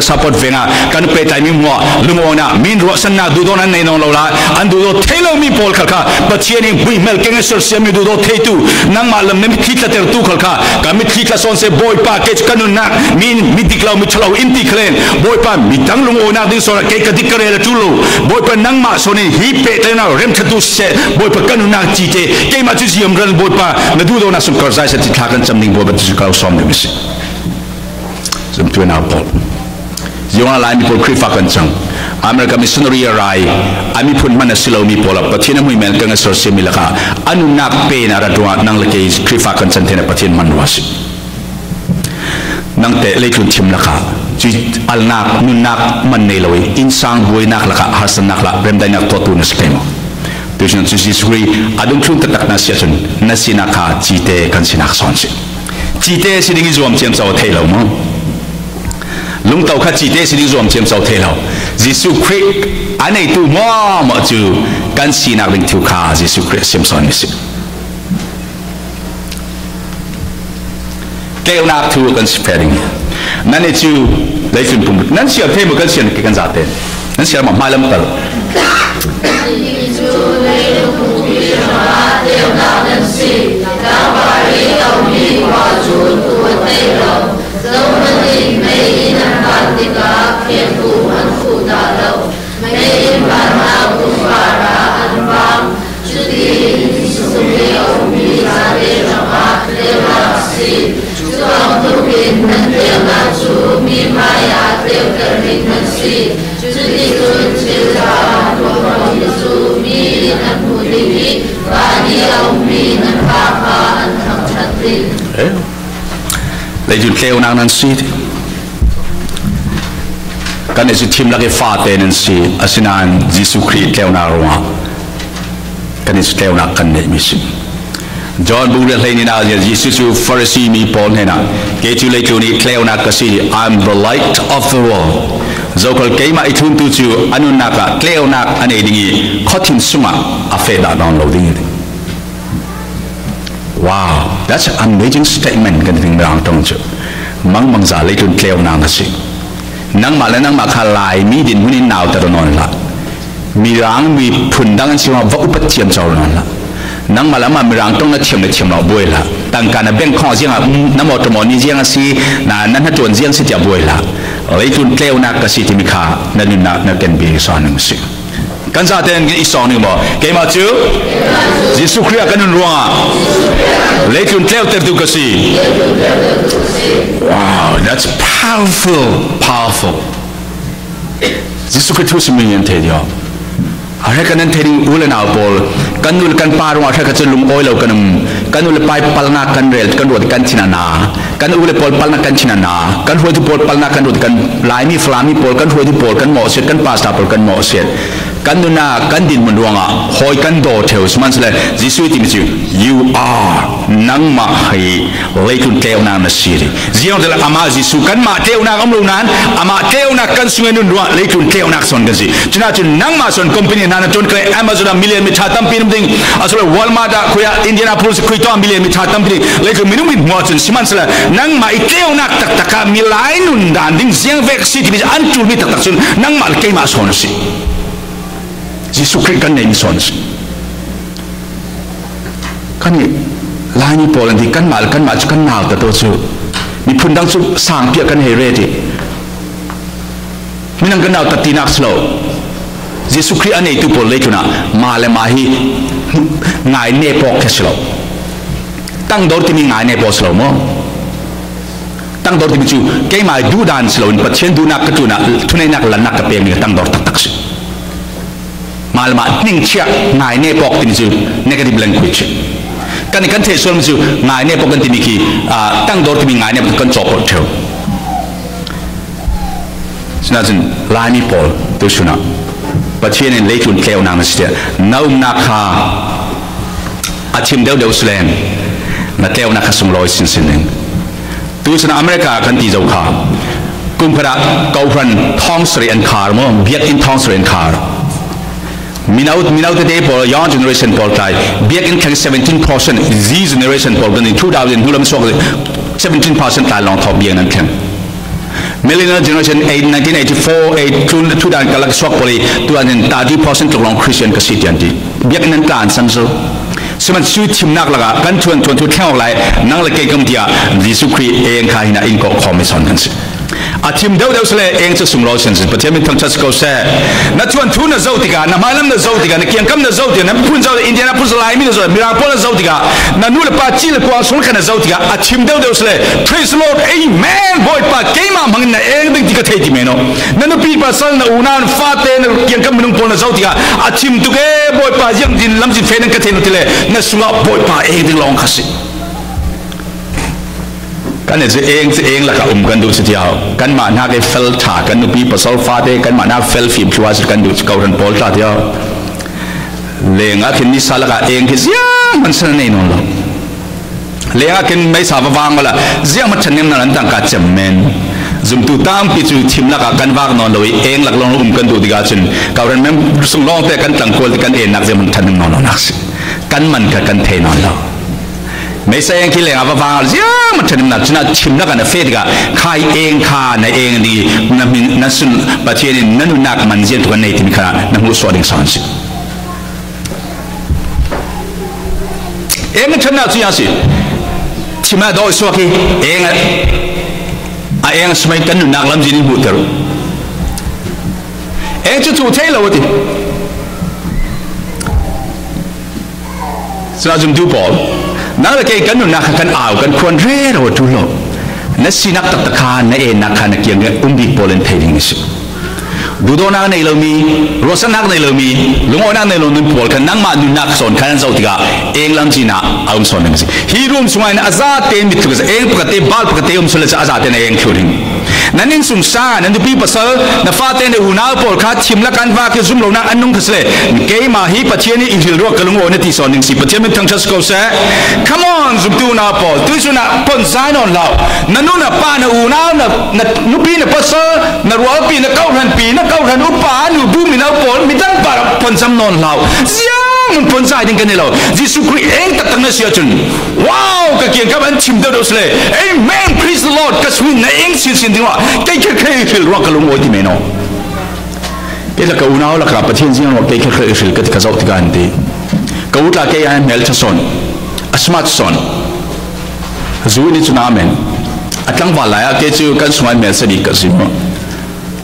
[SPEAKER 1] support venga kan pe tai mi mo lungona min ro san na du don an nei nong lo la an du do thelo mi pol khalka pathian in bui mel keng ser se mi du do theitu nang ma lam nem thitla ter tu khalka ka mi thitla son se boy pa ke kanun na min mi diklau mi chalo inti klen boy pa mi tang lungona din so ke ka dikare la tulo boy pa nang ma so ni hi pe te na rem thatu se boy pa kanun na chi te ke ma chu siam ran boy pa na du do na sum kar sai se ti thakan chamning bo ba chu ka som ni mi se zum tu na pol yong la mi pol krifa kan chang America missionary rai ami phun man silo mi pola pathina hui mel kanga sor se milaka anu nak pe na ra dwa nang le ke krifa kan chan thena pathin man wasi nang te le kun thim laka chi al nak nun nak man nei loi insang boi nak laka hasan nak la rem dai nak to tu na skemo tuition chi sri adung thun ta tak na sia chun na sina kha chi te kan sinak son si chi te si ding zom chem saw thei lo mo lung tàu khát chỉ thế thì zoom xem sau thế nào Giêsu Christ anh ấy tu mà chú gan xin nak linh thiêu khá Giêsu Christ xem sau này xí kêu nak thu gan spreading nên ấy chú lấy phim bùng nên xí thêm một cái xí cái gan giả tên nên xí mà mai lắm tao lấy chun kêu nàng nan si kan này chim la ke fa te nan si asinan Giêsu Christ kêu na ro kan này kêu na kan nei mi si John bu le hlei ni na Giêsu Pharisee mi pon he na ke chu le chu ni kêu na ka si I'm the light of the world zokal ke ma ithun tu chu anun na ka kêu na ane dingi khotin suma a fe da down loading wow that's an amazing statement kan thing rang tong chu mang za le tun kleo na na si nang ma khalai mi din hunin naw ta non la mi rang mi phun dang si wa va upat chiam chaw non la nang ma mi rang tong na chiam lo boi la tang kana beng kho jiang na mo to mo ni jiang si na nan ha chon jiang si tia boi la le tun kleo na ka si ti mi kha na ni na ken bi sa nang si kan sa ten ki isong ni mo ke ma chu Giêsu Christ kan nun ruang le tun kleo ter du ka si wow that's powerful Giêsu Christ tu mi yen te dio are kan nan thering ulen au pol kan nul kan paru a thaka chelum oil lo kan ul pai palna kan rel kan rod kan chinana kan ul pol palna kan chinana kan hoi tu pol palna kan rod kan lai mi flami pol kan hoi tu pol kan mo set kan pasta pol kan mo set kan nuna kan din mun ruanga hoi kan do theu sman sele Giêsu ti mi chu you are nang ma hai leitun teu na na siri zion de la ama Giêsu kan ma teu na am lu nan ama teu na kan sungen nun ruang leitun teu na son gazi chuna chu nang ma son company na ton kre Amazon a million mi chatam pin ding asole Walmart da khoya Indianapolis khoi to million mi chatam pin leitun minum min mo chun siman sele nang ma teu na tak taka milai nun dan ding ziang vek city mi an tu mi tak tak sun nang ma ke ma son si Giêsu Christ kan nei son kan ni lai ni pol anti kan mal kan ma chu kan naw ta to chu mi phun dang chu sang pia kan he re ti minang kan naw ta ti nak slow Giêsu Christ anei tu pol le chu na ma le ma hi ngai ne pok ke slow tang dor ti mi ngai ne pok slow mo tang dor ti mi chu ke mai du dan slow in patchen du nak ka tu na thunai nak lan nak ka pe mi tang dor tak tak malama ning chia ngai ne pok tin chu negative language kan the sol chu ngai ne pok kan ti mi ki tang dor ti mi ngai ne kan chop theu snazin lai mi pol tu shuna pathian en leitun kleu na ma sia nau na kha achim deu slen na kleu na kha sum loi sin sin tu sna America kan ti jau kha kum khara kau phran thong sri an khar mo biak in thong sri an khar Minau today for young generation Paul tai biak in 17% Z generation Paul in 2000 hulam so 17% tai long thop biak nan khem millennial generation 1984 ทุดานกลักสวกปลีตัวนั้น30% ตกลงคริสเตียนกับซิติอันดีเบียกนั้นการสันโซสมัยชีวิตทีมนักละกันชวนทุกแถวไหลนั่งละเกยกำเดียยิสุครีเองข้าหินาอินก็คอมมิชชั่นกันสิอาทีมเดาเสลเองจะส่งรอเซนสิประเทศมันทั้งชัดก็เซ่นัดชวนทุนน่ะเจ้าติกาน้ำมันลำน่ะเจ้าติกานักเกียงคำน่ะเจ้าติกานักพุ่งเจ้าอินเดียนักพุ่งสลายมีน่ะเจ้ามิราโพน่ะเจ้าติกานันนู่นละป้าจีละกว่าสุนขันน่ะเจ้าติกาอาทีมเดาเสล praise the Lord amen บ่อยป้าเกยมามังน่ะเองดึงติกาเทติเมโนนันนู่นปีป้าสัลน่ะอุนานฟาเตน่ะเกียงคำมันนุ่งโพน่ะเจ้าติกาอาทีมตุกเบ่อยป้ายังดินลำจิตเฟนันกะเทนติเลนัสุงะบ่อยป้าเองดึงลองขัดสิกันเนี่ยจะเองละกับกันดูสิเดียวกันมาหน้าก็เฟลถ่ากันดูปีปัสสาวะเดกันมาหน้าเฟลฟิล์มชัวร์กันดูเกาลันโพลถ่าเดียวเลี้ยงกินนิสัยละกับเองที่เสียมันสนั่นนอนละเลี้ยงกินไม่สาบวางมาละเสียมันฉันยังนั่นต่างกันจำเมนจุ่มตูตามปีจูทิมละกับกันวางนอนเลยเองหลักลองกันดูดีกันจนเกาลันแม่ส่งลองแต่กันต่างคนกันเองนักเสียมันฉันยังนอนนักสิกันมันกับกันเทนอนละไม่ใช่ยังคิดเลยว่าฟังอะไรมันจะนั่นจะชิมนักกันเฟดกันใครเองข้าในเองดีนั่นสุนประเทศนี้นั่นนักมันเจียนตัวในที่มีขนาดนั่นหัวสวดเองสอนสิเองฉันน่าจะยังสิที่มาโดยสวดที่เองสมัยกันนักลำจีนบุตรเองจะถูกเทเลวดิสนาจุมดูบอลนั่นแหละเกี่ยกันหนุนนักกันอ่าวกันควรเร่เราทุลนั่นสินักตักตะคานนั่นเองนักขันเกี่ยงกับบิโพลันเทดิงสิดูโดนักในเรามีรสนักในเรามีลุงนักในเราหนุนโพลกันนั่งมาหนุนนักสอนขันเจ้าติกาเองลำจีน่าเอาสอนนึงสิฮีรุ่มสมัยนั้นอาซาเตมิตุกเองปกติบาลปกติสละอาซาเตนเองคิวริงนั่นเองสุนซานั่นดูปีปัสสาวะนั่นฟาเตนอุณาโพลคัดชิมละกันว่าคือซุ่มเรานักอันนุ่งทศเลเกยมาฮีปัจเจนี่อินทิลรัวกลุงโอเนติสอนนึงสิปัจเจมันทั้งชัดก็เซ่ come on ซุ่มตูน่าโพลตุยสุนักปนซายนอนเรานั่นนู่นน่ะป้าน่ะอุณาน่ะนุปีน่ะปัสสาวะน่ะรัวปีน่ะเก้าพันปีน่ะเก้าพันอุปานุดูมินาโพลมิตั้งปาร์ปนซ้ำนอนเราเสียมันปนซายดิ้งกันนี่เรายิสุคริเองตัดตั้งนั่นเสียจนว้าวก็เกี่ยงกับอันชิมเดอร์สเลย amen praise the Lord ก็สวินนั่นเองสิ่งที่ว่าเกี่ยงกับฟิลรักลุงโอที่เมโนเกี่ยงกับอุณาละครับประเทศจีนว่าเกี่ยงกับฟิลก็ที่เขาจะกันดีก็อุตส่าห์เกี่ยงเมลชสอนอัสมาชสอนจูนี่จุนาเมนอัตลังวาลายเกี่ยงกับสมัยเมลสดีกันสิมั้ง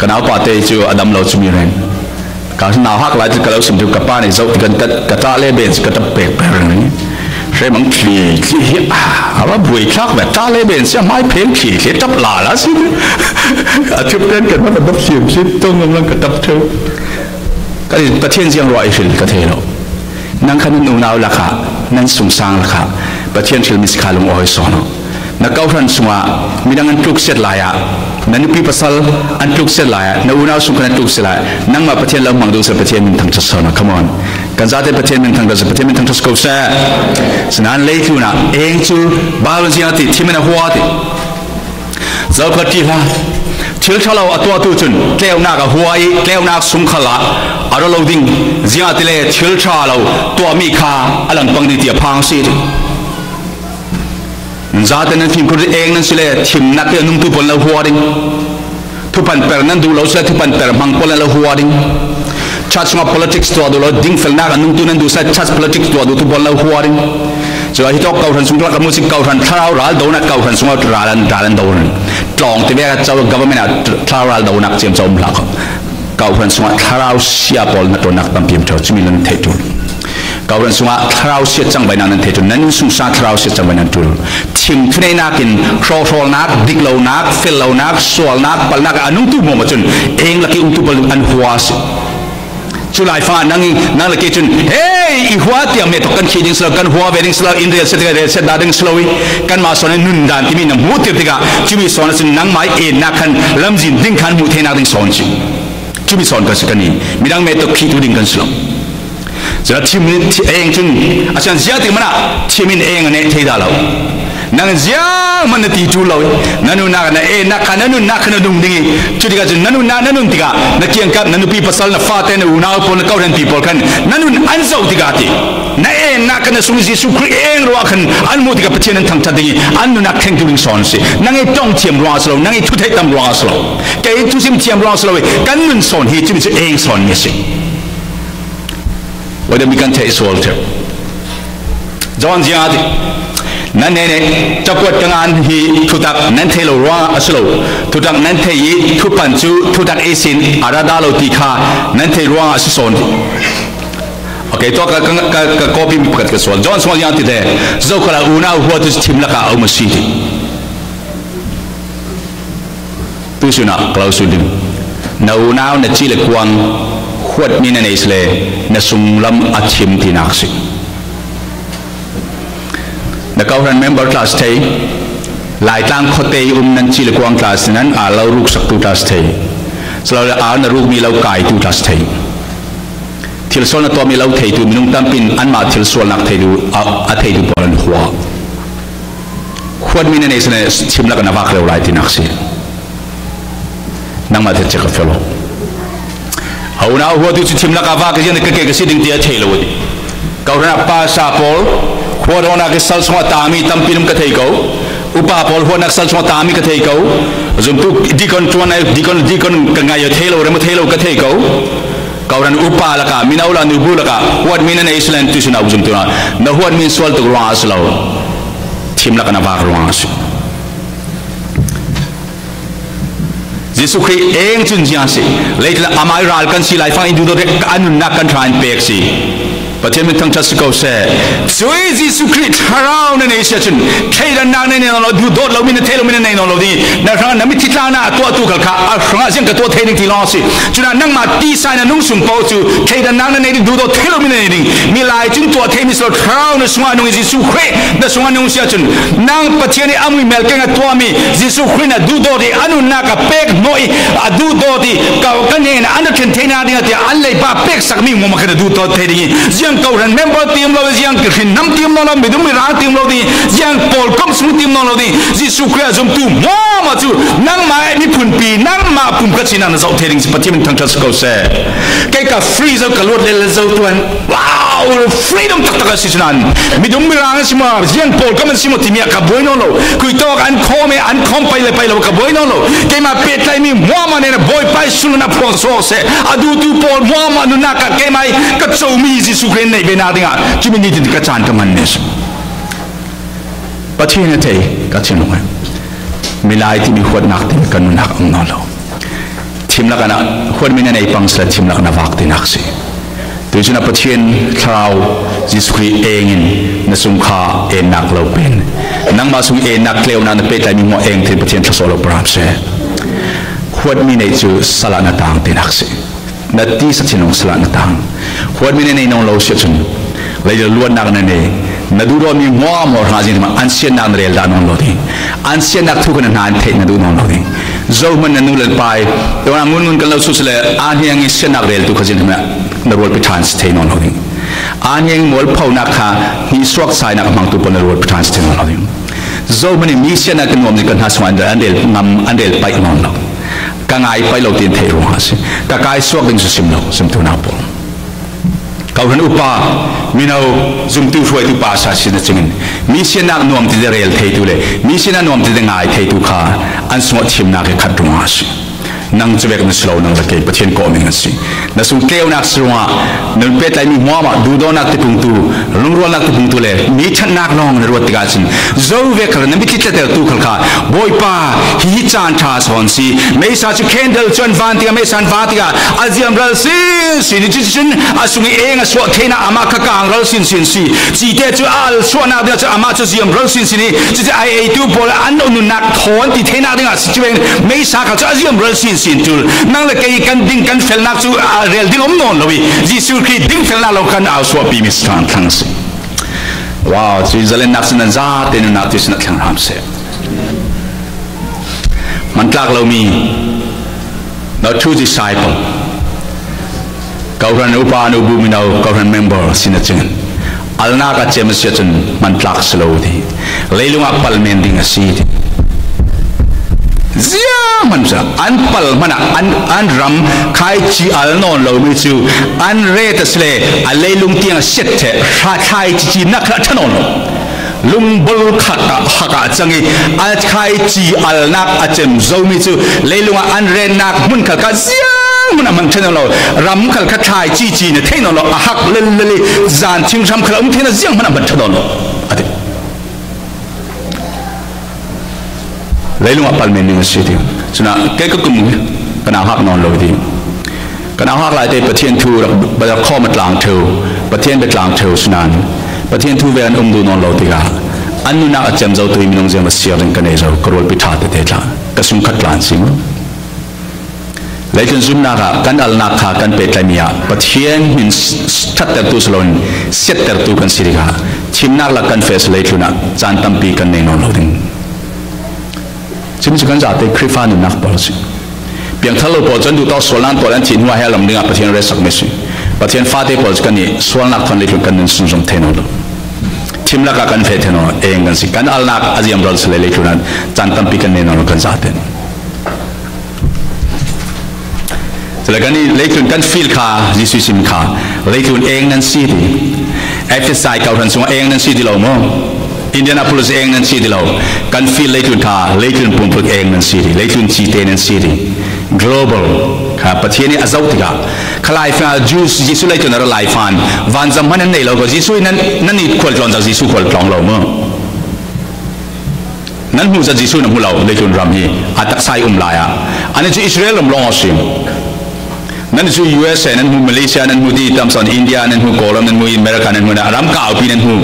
[SPEAKER 1] กันเอาปาเตจูอดัมเราจะมีเรื่องการหนาวฮักหลายที่เราสมดุลกับป้าในเจ้าที่กันกระตาเล่เบนส์กระตาเปรย์เรื่องนี้ใช่มั้งขี่ว่าบุยชักแบบตาเล่เบนส์ยังไม่เพ่งขี่เสียจับหลาแล้วสิชุดเต้นกันว่าแบบเสียงชิดต้องกำลังกระตับเธอก็ประเทศยังรออีกสิ่งกระเทโลนั่งขันนูนาวราคานั่นสงสารราคาประเทศเชลมิสคาลงอ้อยสอนนักเก้าพันสมามีดังอันทุกเสร็จลายนั่นปีภาษาอันทุกเสร็จลายนั่นอุณาสุขันทุกเสร็จลายนั่งมาประเทศเรามังดูสิประเทศมันทั้งจัสนะ come on กันจะได้ประเทศมันทั้งจัสประเทศมันทั้งจัสก็เซ่ฉะนั้นเลยคือนะเองจูบาลานซ์ยังติที่มันหัวติเจ้าก็ที่ละเชื่อชาเราตัวจุนแก้วนักหัวอีแก้วนักสุงขลาอารมณ์เราดิ้งยังติเลยเชื่อชาเราตัวมีค่าอลังปังดีที่พังสิจาแต่นั้นทีมคนเองนั้นสิเลยทีมนักเตะนุ่มทุบอลเราหัวดิ้งทุบปันเปรนั้นดูเราสิเลยทุบปันเปรมังปอลเราหัวดิ้งชัดสมา politics ตัวดูเราดิ้งเฟลนักนุ่มตุนั้นดูสิชัด politics ตัวดูทุบอลเราหัวดิ้งจะว่าที่ต้องเกาทันสุงรักมุสิกเกาทันท้าวรัลโดนักเกาทันสุงรัลโดนักกลองที่เวลาเจ้า government ท้าวรัลโดนักเจียมจอมหลักเกาทันสุงท้าวเสียบอลนักโดนักตั้มเพียมเจ้าจิมิลันเทตุเกาทันสุงท้าวเสียจังใบนั้นเทตุนั่นสุงสาท้าวเสียจังใบนั้นตุลทีมทุนนักกินโชว์นักดิกเหล่านักเฟลเหล่านักสวลนักปลนักอันนุ่มตุบมาจนเองลักอุ้มตุบอันหัวสิจุลายฟ้านั่งละเกจุนเฮ้ยอีหัวเตียมเนี่ยตกกันขี้ดิ้งสลากันหัวเวดิ้งสลาอินเดียเสด็จเสด็จดิ้งสลาวีกันมาสอนนุ่นดานที่มีน้ำมูเตียติกาจุมีสอนสินั่งไม้เอ็นนักขันลำจินดิ้งขันมูเทนักดิ้งสอนจิจุมีสอนกันสิกันนี่มีดังเมตตขี้ตุดิ้งกันสลาจะทีมเองจุนอาจารย์เสียติมันอะทีมเองเนี่ยเทดาเรานั่งเสียมันตีจูเรานั่นนู่นนักนั่นนักขันนั่นนู่นนักขันนุ่มดิ้งจุดที่กันจุนนั่นนู่นติกานักเกี่ยงกับนั่นนู่นปีภาษาละฟาเตนอุณาพลเก้าเรนปีพลกันนั่นนู่นอันเจ้าติกาตินั่นเอ นักกันสุนิสุครีเองรัวขันอันมุติกับประเทศนั้นทั้งชาติอันนู้นนักแข่งตุลิงสอนสินั่งไอ้จ้องเทียมรัวสโลนั่งไอ้ทุเทตำรัวสโลแกไอ้ทุสิมเทียมรัวสโลกันนู้นสอนเหตุที่เองสอนเนี่ยสิว่าจะมีการเทสโซลเถอะจอนจีอาดินั่นเนี่ยจะปวดกลางฮีทุตักนั่นเทโลรัวสโลทุตักนั่นเทยีทุปันจูทุตักเอซินอาราดาโลติคานั่นเทรัวสิสอนโอเคตัวก็copyมีประกาศส่วนจอห์นสมัยยังติดเลยเจ้าคนละอุณาหัวที่ทีมละก็เอามาซีดีตุสุนักกล่าวสุดิมนาอุณาในจีเล็กวังขวดมีในอิสเลนสุงลำอัดชิมที่นักสินักข่าวรันเมมเบอร์คลาสเทย์หลายตั้งโคเตย์นันจีเล็กวังคลาสนั้นเราลูกสักตุคลาสเทย์สำหรับนรูกมีเราไก่ตุคลาสเทย์ทิลโซนตัวมีเราเทดูมีนุ่งตั้มปินอันมาทิลโซนนักเทดูอาเทดูบอลหัวขวดมีในสเนี่ยชิมแล้วกันนับว่าเราไล่ที่นักสินั่งมาเทเจกับเฟลเอาหน้าหัวดูชิมแล้วกันว่าก็ยังก็เก่งก็สิ่งที่เทลวดเขาเรียกป้าซาปอลขวดเรานักสัลสมาตามีตั้มปินก็เทเขาอุปาปอลหัวนักสัลสมาตามีก็เทเขาจุดทุกดีคนชวนไอ้ดีคนกันไงเทลหรือไม่เทลก็เทเขาkauran upa laka minaula nubu laka what mean na island tu suna uzum tu na what mean swal tu ras lo thim laka na ba ras Jesu Christ eng chun jiang si leitla amai ral kan si lai fa indu do anun na kan tran pek si pathian min thang chas ko se sui Jesu Christ harau na nei chun theida na ne no du do lo min thelo min nei no lo di na rang na mi thitla na to tu kal kha a rang jeng ka to thei ti lo si chuna nang ma ti sai na nung sum po chu theida na nei du do thelo min nei ding mi lai chun to thei mi so harau na sunga nung Jesu Christ na sunga nung sia chun nang pathian ni amui mel ke nga to mi Jesu Christ na du do di anun na ka pek noi a du do di ka ka ne na an ken thei na ding ti an lei ba pek sak mi mo ma ka du to thei ding yang kau ran member team lo yang kin nam team lo mi dum ra team lo di yang pol kom smu team lo di Jesu Christ zum tu mo ma chu nang ma mi phun pi nang ma pum ka china na zau thei ding pathian min thang thas ko se kai ka free zo ka lot le zo tuan wow freedom tak tak si chunan mi dum ra si ma yang pol kom si mo ti mi ka boy no lo kui to an khome an khom pai le ka boy no lo kai ma pe tai mi mo ma ne boy pai su na pro so se adu tu pol mo ma nu na ka kai mai ka chou mi Jesu Christ nei be na dinga chimi ni ti ka chan ka man ne pathian te ka chin lo milai ti mi khot nak tin kan nak ang no lo thim la kana khot mi nei pang sla thim la kana wak ti nak si tu chuna pathian thrau Jesu Christ engin na sum kha e nak lo pen nang ma sum e nak kleu na pe tai mi mo eng thi pathian thso lo pram se khot mi nei chu sala na tang ti nak si na ti sa chinong sala na tang khot mi nei nong lo se chun lai lo luan nak na nei na du ro mi mo mo ha jin ma an sian nak rel da nong lo di an sian nak thu kan na an the na du nong lo di zo man na nu len pai to na ngun kan lo su se le an hiang i sian nak rel tu khajin ma na rol pi than stay nong lo di an hiang mol phau nak kha hi swak sai nak mang tu pon na rol pi than stay nong lo di zo man mi sian nak kan nom ni kan ha swan da an del ngam an del pai nong lo ka ngai pai lo tin thei ro ha se ka kai swak ding su sim lo sim tu na po kau ran upa minau zum tu fuai tu pa sa sin chingin mi sian nak nom ti rel thei tu le mi sian nak nom ti ngai thei tu kha an so chim na ke khat ru ha si nang chwek na slow nang ke pathian ko ming si na sung kleu nak sruwa nang pet lai mi hwa ma du do nak ti pung tu lung ro nak ti pung tu le mi chan nak long na ro ti ga sin zo ve kha na mi ti tle tu khal kha boy pa hi chan tha son si me sa chu candle chon van ti me san va ti ga aziam ral si ni chi chin asung e nga so thena ama kha kang ral sin si chi te chu al so na da chu ama chu ziam ral sin ni chi ai ai tu pol an nu nak thon ti thena ding a si chu me sa kha chu aziam ral sin tu nang le kai kan ding kan fel nak chu rel ding om non lowi Jesu Christ ding fel na lo kan a so pi mi strang thang si wow Jerusalem nak san za te nu nak tis na thang ram se man tlak lo mi no true disciple kauran upa no bu mi no kauran member sin chen alna ka chem se chen man tlak slow di leilunga palmen ding a si ziam มันซะอันปัลมันอันรำคายจีอัลนอนเราไม่จูอันเรตสเลอะไรลุงเตียงเสร็จเถอะคายจีนักละถนนลุงบุลขักหักจังอีอันคายจีอัลนักอาจจะไม่รู้ไม่จูเลยลุงอันเรนักมุนขักเสียมันถนนเรารำขักคายจีเนี่ยเท่นเราหักเล่นจานทิ้งรำขักเท่นเสียงมันถนนเลยลุงอัปลเมนินสิทีฉะนั้นแกก็กุมกันอาหักนอนลอยดีกันอาหักหลายแต่ประเทศทูบัดข้อมันหลังเทวประเทศเป็นหลังเทวฉะนั้นประเทศทูเวียนดูนอนลอยดีกันอันนู้นน่าจะจำเจ้าตัวมีน้องเจ้ามาเสียงกันเองเรากรวดพิธาเตะละกระสุนขัดหลานสิมั้งเลยจนซุ่มนักกันอัลนักขากันเป็ดเลยมีอ่ะประเทศมินชัดแต่ตัวสลอนเสียแต่ตัวกันสิริกาทีมนักละกันเฟสเลยจุนักจานตั้มปีกันในนอนลอยดีchính chúng ta thấy khởi phát những nắp bảo gì, biển thảo luận bảo dân du tàu số lầnตัวนั้นทิ้งไว้ให้ลำหนึ่งประเทศเรศกไม่สิประเทศฟ้าที่บอกกันนี่ส่วนนักทันเล็กกันนั้นสุ่มเทนอลทีมนักกันเฟเทนอลเองกันสิกันอัลนักอาเซียนบรัลส์เล็กนั้นจันทร์ปีกันเนี่ยนอลกันจัดเต็มแต่ละกันนี่เล็กกันฟิลค่ายิสุสิมค่าเล็กเองนั้นสิดีเอฟเอสไอเก่าทันส่งเองนั้นสิดีเราโม่อินเดียนาโพลิสเองนั่นสิที่เรากันฟิลเล็กขึ้นท่าเล็กขึ้นปุ่มพลุเองนั่นสิที่เล็กขึ้นชีเตนั่นสิที่ global ครับประเทศนี้อาศัยที่กันขลายฟ้าจูสยิสุเล็กขึ้นอะไรหลายฟันวันจำมันนั่นเองเราก็ยิสุนั่นนี่ควรจอนจากยิสุควรจองเราเมื่อนั่นหูจะยิสุนั่นหูเราเล็กขึ้นรำฮีอัตไซลายอันนี้จะอิสราเอลลองสินั่นคือ USA นั่นคือมาเลเซียนั่นคือที่ตามส่วนอินเดียนั่นคือโคลอมนั่นคืออเมริกานั่นคือรำก้าวปีนั่นคือ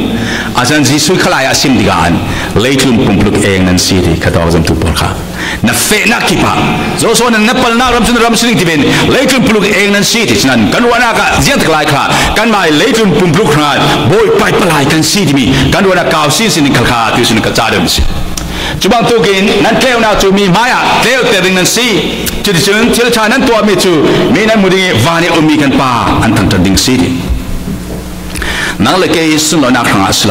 [SPEAKER 1] อาจารย์จิสุขลายอาศิมดิการเลยทุนปุ่มปลุกเองนั่นสิที่ขัดเอาจำตุบอลค่ะนั่นเฟนักกิปะโจโซนั่นนับปัลนักรำสิ่งที่เป็นเลยทุนปลุกเองนั่นสิที่ฉะนั้นกันวันนักเจียนตะลายค่ะกันมาเลยทุนปุ่มปลุกขนาดโบยไปปลายกันสิที่มีกันวันนักก้าวสิ่งขลาที่สิ่งกระจายเดิมสิจุบังตัวกินนั่นเทวนาจูมีมายาเทวเตริงนั่นสิจุดเชิงเชี่ยวชาญนั้นตัวมีจูมีนั่นมุดีวานิอมีกันป่าอันทั้งตัดดิ่งสินั่งเล็กเอสุนลนักหังสโล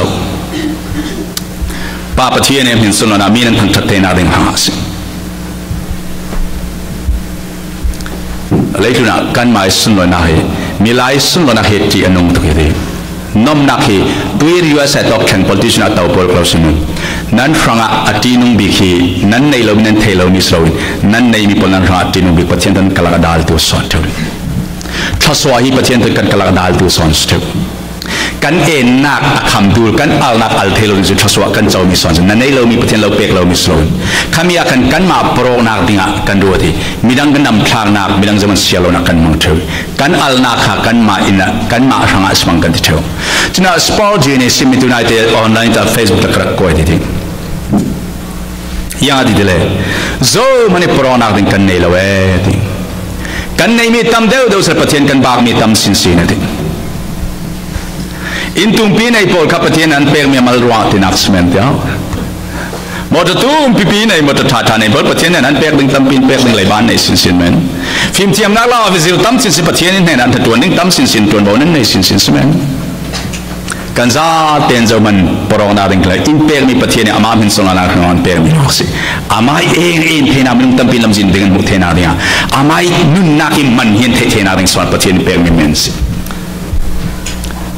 [SPEAKER 1] ป่าปะเทียนเห็นสุนลนามีนั่นทั้งตัดเทนาดิ่งหังสิเลยคือนักกันมาสุนลนาเฮมีหลายสุนลนาเฮที่อันนุ่งตุกเดีน้อมนักเฮตัวเรือเสด็จแข่ง politician อัตโตปอลคลาสนุนนั้นฟังอาทินุ่งบิคีนั้นในเรานั้นเทเรานิสโลนนั้นในมีพลังรัฐที่นุ่งบิกประเทศนั้นกลางดาลตัวสอนเท่านั้นถ้าสวาฮีประเทศนั้นกันกลางดาลตัวสอนเท่ากันเอ็นนักคำดูกันอัลนักอัลเทโลนิจุทศวรรษกันเจ้ามีสอนนั้นในเรามีประเทศเราเปกเรามีสโลนขมีอากันมาโปรนักดิ่งกันดูที่มีดังกันนำทางนักมีดังจะมันเสียเรานักกันมั่งเท่ากันอัลนักกันมาอินะกันมาทางอาสมังกันเท่าฉะนั้นสปอร์ตจีนี่สิมิตุนายเตออนไลน์จากเฟซบุ๊กตะกรักก้อยที่ยังดีเลยโซ่มันนี่โปรนักดิ่งกันในละเวทีกันในมีตำเดียวเดียวสัปดาห์กันบางมีตำสินสีนั่นทีอินทุมปีในโพลขับประเทศนั้นเปิดมีมาลรัวที่นักสมัยเดียวมอเตอร์ตุ้มปีในมอเตอร์ท่าทางในโพลประเทศนั้นเปิดดึงตำปีนเปิดดึงไหลบ้านในสินสินเหมือนฟิล์มเทียมนักเล่าวิจิตรตำสินสิประเทศนี้นั้นตัวนึงตำสินสินตัวโบนั้นในสินสินเหมือนกันซาเต็นเจ้ามันปรองนาดึงเลยอินเปิดมีประเทศนี้อามาหินส่งนาขนอนเปิดมีหอกสิอามาเองเทนามันตำปีนลำจินดึงมุเทนาเนี่ยอามานุ่นนักมันเห็นเทนาดึงส่วนประเทศเปิดมีเหมือนสิ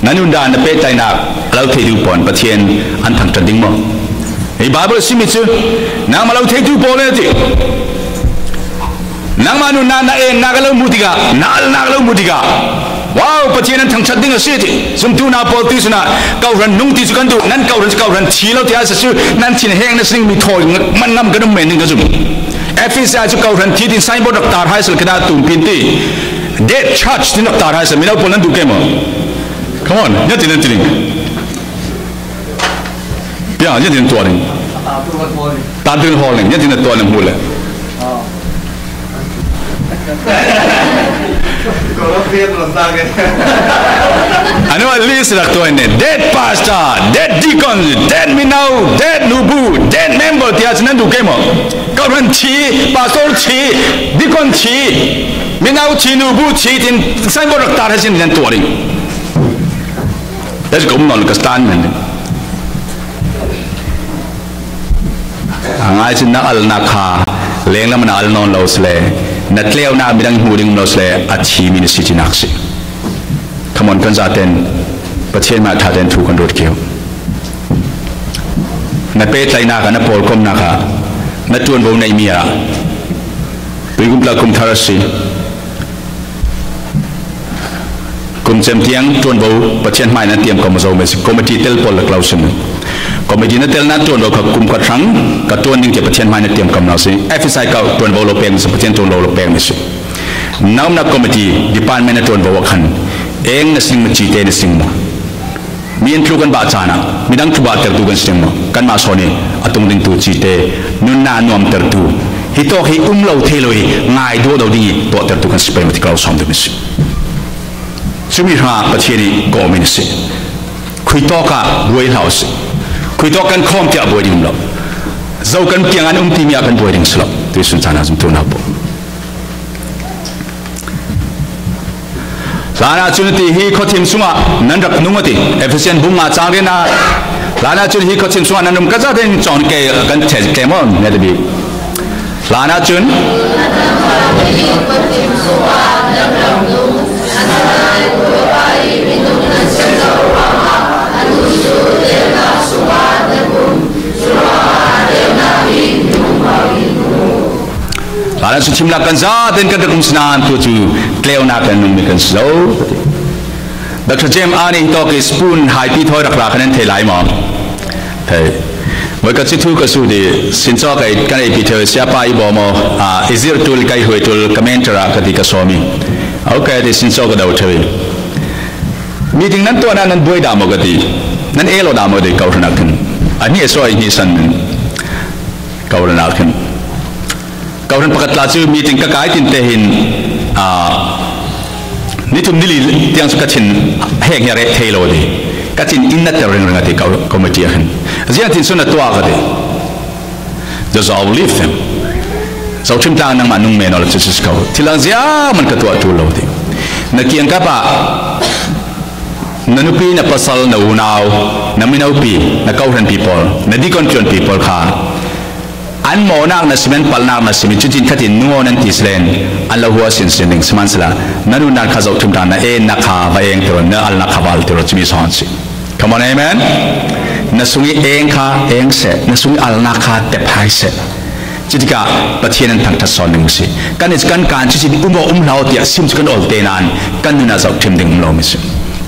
[SPEAKER 1] นั่นอุนดานเปใจนักเราเทดูปอนประเทศอันทั้งจัดดิ้งมั้งไอ้บาเบอร์ซิมิซึนั่งมาเราเทดูปอนเลยจีนั่งมานุนนาเองนักเรามุติกานักเรามุติกาว้าวประเทศนั้นทั้งจัดดิ้งสิจีสมทุนาปอติสนะเก่ารันนุ่งที่สุกันดูนั่นเก่ารันชีเราที่อาศัยนั่นชินแห้งนั่นสิ่งมีทอยมันนำกันน้ำเหม็นนึงกันจุ่มเอฟซีไอจุเก่ารันที่ดินไซน์บอร์ดตาร์ไฮส์กระดาษตุ่มพินตีเดชชาร์จที่นักตาร์ไฮส์ไม่เอาปนนั้นดูเกมอ่ะCome on, nhất định nhất định. Yeah, nhất địnhตัวนึงตาตื่นหัวนึงnhất địnhตัวนึงหัวเลยอันนี้ว่าลิสต์รักตัวนี้ dead pastor, dead deacon, dead minnow, dead nubu, dead member ที่อาจจะนั่นดูเกมอ่ะก็รันชี pastor ชี deacon ชี minnow ชี nubu ชีที่ใส่บทรักตาให้สิ่งนั้นตัวนึงแต่ก็ไม่นอนกับสถานนั้นง่ายสินักอัลนักฮา leng lam na al non lo sle na tleo na midang huling lo sle achi min si chinaksi come on kan zaten pathian ma tha den thu kan rot keu na pe tlai na ka na pol kom na ka na tuan bo nei mia pigum la kum tharasi kum chem tiang tuan bo pathian mai na tiam kom zo me committee tel pol la klausim committee na tel na tuan bo ka kum ka thang ka tuan ding ke pathian mai na tiam kom na si FSI ka tuan bo lo peng se pathian tuan lo peng me si nam na committee department na tuan bo khan eng na sing ma chi te na sing ma mian tlu kan ba chana midang thu ba ter tu kan sing ma kan ma so ni atung ding tu chi te nun na nom ter tu hi to hi lo the lo hi ngai do do di to ter tu kan spai ma ti klau som de mi si sumi ha pathiani ko min si khui to ka buai house khui to kan khom tia buai ding lo zau kan piang an ti mia kan buai ding slo tu sun chana zum tu na bo lana chunti hi khotim sunga nan rak nungati efficient bunga changena lana chun hi khotim sunga nanum kaza den chon ke kan the kemon ne de bi lana chun lana su chimla kan za den kan kum snan tu chu kleo na kan nung mi kan slow Dr. James ani to ke spoon hai pi thoi rak ra kan the lai mo thei moi ka chi thu ka su de sin cho kai kan ai pi thoi sia pa i bo mo izir tul kai hoi tul comment ra ka ti ka so mi okay de sin cho ka dau thoi meeting nan to nan boi da mo ga ti nan elo da mo de kau na kan ani so ai ni san kau na kan kau ran pakat la chu meeting ka kai tin te hin ni tum nili tiang su ka chin heng ya re thelo de ka chin inna ter ring ring ati kau committee han zia tin suna to ga de just all leave them so chim tang nang manung me no chu chu kau tilang zia man ka to tu lo de na kiang ka pa nanupi na pasal na unaw na minaupi na kau ran people na dikon people kha an mo nak na simen pal nak na simen chutin khatin nuo nan tislen an la huwa sin sin ding sman sala nanu nan kha zau thum dan na e na kha ba eng tro na al na kha bal tro chimi son si come on amen na sungi eng kha eng se na sungi al na kha te phai se chitika pathian an thang tha son ding si kan is kan chi umo lao tia sim kan ol te nan kan nu na zau thim ding lo mi si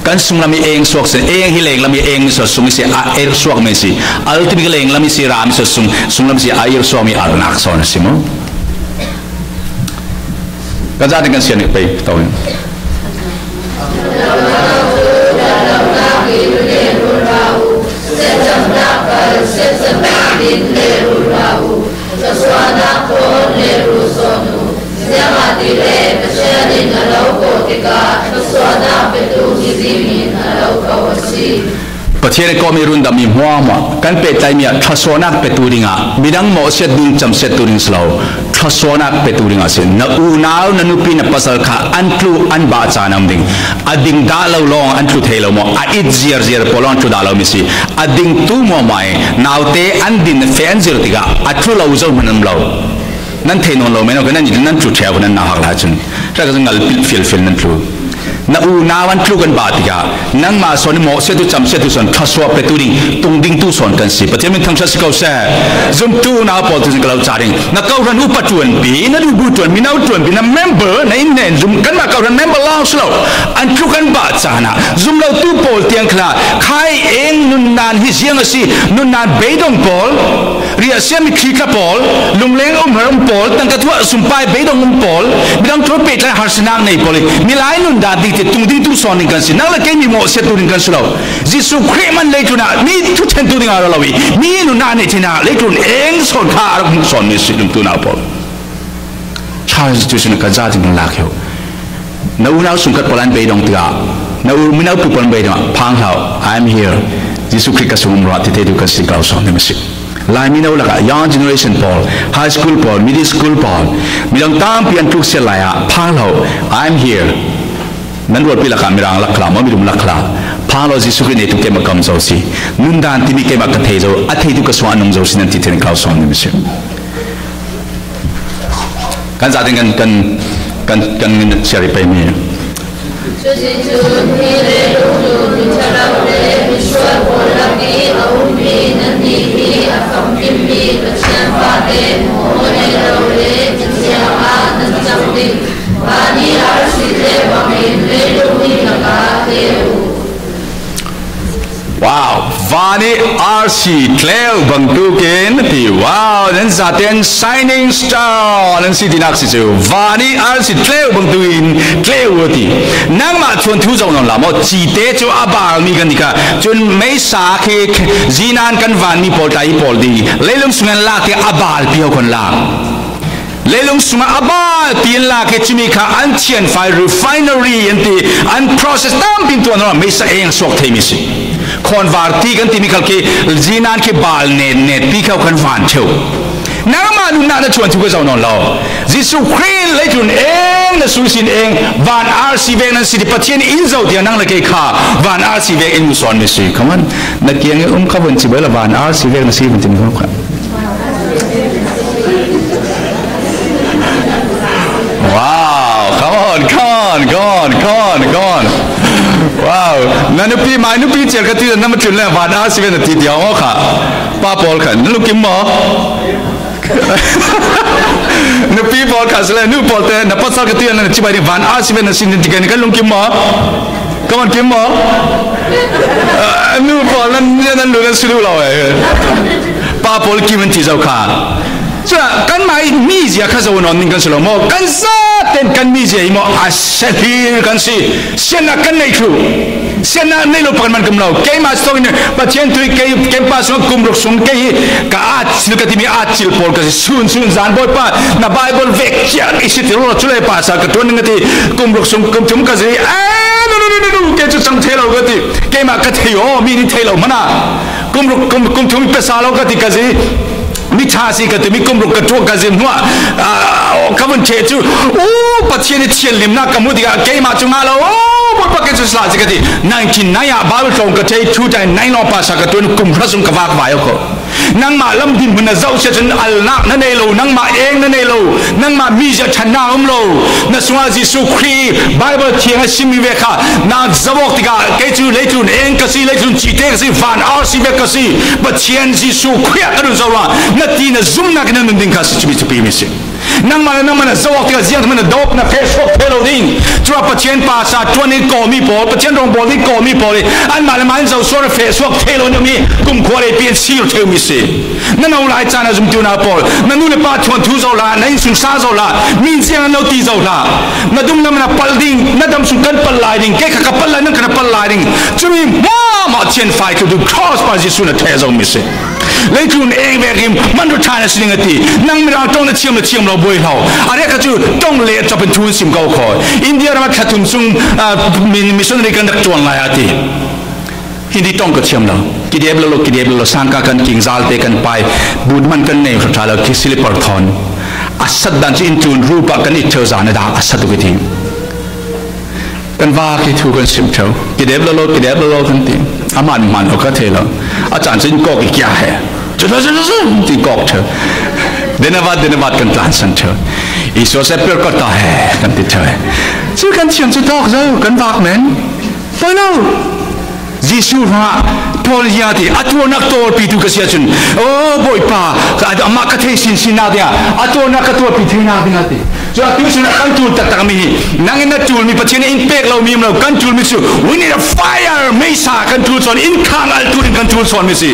[SPEAKER 1] kan sung lami eng suak sen eng hi leng lami eng so sung si a er suak me si ultimate leng lami si ram so sung lami si air suak mi al nak so na si mo kan za de kan sian pe to pathian ko mi run da mi hwa ma kan pe tai mi thasona pe turinga midang mo se dun cham se turing slow thasona pe turinga se na u naw na nu pi na pasal kha antlu an ba chanam ding ading da lo long antlu thelo mo a it zier zier polon tu da lo mi si ading tu mo mai naw te an din fan zir tiga atlu lo zo manam lo nan the non lo me no kan nan tu thya kan na hak la chun ta ka ngal fil nan tu na u nawan tlu kan ba tiga nang ma son mo se tu cham se tu son thaswa pe tu ding tung ding tu son kan si pathian min thang sa sikau se zum tu na pol tu kalau charing na kau ran upa tuan bi na du bu tuan mi na tuan bi na member na in nen zum kan ma kau ran member lao slow an tlu kan ba chana zum lo tu pol tiang khla khai eng nun nan hi siang si nun nan beidong pol ria siam mi khika pol lungleng haram pol tang ka thua sumpai beidong pol bidang thua pe tla har sinang nei pol mi lai nun da di tung ding tu son kan si nang la ke mi mo se tu kan slow jisu khreman le tu na mi tu chen tu ding ara lawi mi nu na ne thina le tu eng son kha ar son ni si tu na pol charles tu sin ka za ding la khyo na u na sung kat polan be dong tia na u mi na pu pon be dong phang hao I am here jisu khri ka sum ra ti te du ka si ka son ni si lai mi na la young generation pol high school pol middle school pol mi dong tam pian tu se la ya phang hao I am here nan ro pila kamera la kla mo mi dum la kla phalo ji su ne tu ke ma kam zo si nun dan ti mi ke ma ka the zo a the tu ka swan nong zo sin ti ten ka son ni mi se กันจะถึงกันเชียร์ไปมีว้าววานิอาร์ซีเคลวบังตุเกนที่ว้าวนั่นจะเป็น shining star นั่นสิที่นักสิจูวานิอาร์ซีเคลวบังตุอินเคลวที่นั่งมาชวนทุกเจ้าหน้าละมั้งจีเตจูอาบาลมีกันดีกันจนไม่สาเคจีนันกันวานมีพอลไตพอลดีเลยลงสุนันลาเคอาบาลเปียวคนลาเลลงสมาอาบาตีนลาเกจิมิค่ะอันเชียนไฟ refinery ยันตีอัน process ตามเป็นตัวนั้นไม่ใช่เองสกเทมิสิคนวาร์ตีกันที่มีเขาเกี่จีนันเกี่บาลเน็ตปีเขาคนวานเชียวนั่งมาดูน่าจะชวนทุกคนเจ้าหน้าเราจิสุครีนเลยจุนเองนะสุสินเองวานอาร์ซีเวนันสิที่ประเทศอินเจ้าเดียนั่งเลยค่ะวานอาร์ซีเวอินมุสลิมสิคำนั้นนักเกี่ยงขบวนสิเบลวานอาร์ซีเวนันสิมันจะมีความขัดว้าว come on ว้าวนั่นนุปีมานุปีเจอกันที่นั่นมันจุดแรกวันอาสิบนาทีเดียวค่ะป้าปอลขันนั่นลูกกิมหมอนุปีปอลขันสิเลยนุปอลแต่นับภาษากันที่นั่นจิบไปวันอาสิบนาทีนี่กันนี่กันลูกกิมหมอก็มันกิมหมอนุปอลนั่นรู้นั่นสุดเราป้าปอลกิมมันที่เจ้าค่ะ所以跟买米子啊，开始我弄跟什么么，跟啥点跟米子么啊，先皮跟是，先那跟内处，先那内陆旁边跟老，给嘛所以呢，把钱对给把什么公路送给，个啊，那个地面啊，只波个是顺咱不把那 Bible weg呀，一些地方出来把啥个多那个的公路送公怎么个是哎。给就上铁路个的，给嘛个铁哦，米的铁路嘛呐，公从别啥路个的个是。มิชาสิกันแต่มีกลุ่มรุกกระจวกกันสิว่าขบวนเชจูโอ้ปัจเจกเชียนลิมนักกมุดิกาเกมาจุงาโลโอ้บทประกันสุดสลาสิกันที่นั่งกินนายาบาลตรงกระเทยชูใจนายนอภาษากระตุ้นกลุ่มพระสงฆ์กวากวายเขานั่งมาลำดินมันเจ้าเชิญอัลนักนั่นเองโลนั่งมาเองนั่นเองโลนั่งมามีจะชนะโลนั่นสวาจิสุขีไบเบิลเทียงสิมีเวค่ะนั่งจวกติกาเกจูเลจุนเองก็สิเลจุนจีเตก็สิฟันอาร์สิเวก็สิปัจเจียนจิสุขีกระดุนสวานั่นทีน่ะซุ่มนักนั่นนึงค่ะสิมีจะปีมิสินั่งมาจวกติกาเสียงมันดอกนั่นเฟซบุ๊กเทโลดิ้งจัวปัจเจียนภาษาจวนนี่ก่อมีบอลปัจเจียนรองบอลนี่ก่อมีบอลอันมาเลยมันจะสอนเฟซบุ๊กเทโลนี่มีกุมขวดเปลี่ยนซีลเทลมิสินั่นเอาหลายจานนะจุ่มติวนาบอลนั่นนู่นเลยป้าชวนทูโซลานั่นสุนซาโซลามีเสียงเราตีโซลานั่นดุมนั่นมันปัลดิ้งนั่นดำสุนกันปัลไลดิ้งแกขับปัลไลนั่นกันปัลไลดิ้งจุ่มมาเชียนไฟคือดูครอสปาจิสุนเทโซมิสิเลยจุนเองเวกิมมันรู้ชาในสิ่งที่นั่งไม่เราต้องเชื่อมเราบ่อยเราอะไรก็จู่ต้องเลี้ยจะเป็นทุนสิมเก่าคอยอินเดียเราขัดทุนซุ่มมิชชันนารีกันดักจวนลายอาทิฮินดีต้องก็เชื่อมเรากิเดียบเราสร้างกันกิงซาลเตกันไปบูดมันกันในสุดท้ายเราคิดสิลิปอร์ทอนอัศดันจินจูนรูปกันอิเทอร์จานดาอัศดุกิทีกันว่าคิดถูกกันสิมเท่ากิเดียบเรากันทีอามันเราก็เทเราอาจารย์สินก็กี่อย่างเหรอจุดที่กอกเธอเดนวัดกันตานสันเธออีโซเซเปอร์ก็ตาเหกันติดเธอชื่อกันเชียงสุดดอกเจ้ากันวากเหม็นไปแล้วยิสูฮะพอลยาติอัตัวนักตัวปีตุกเสียจนโอ้บ่อยป่าอามาคเทสินนาเดียอัตัวนักตัวปีเทนาเดียติจนที่สุดกันจูนตักมีนั่งในจูนมีปัจจัยอินเปกเรามีเรากันจูนมีสิ we need a fire ไม่สากันจูนส่วนอินข้างอัลตูนกันจูนส่วนมีสิ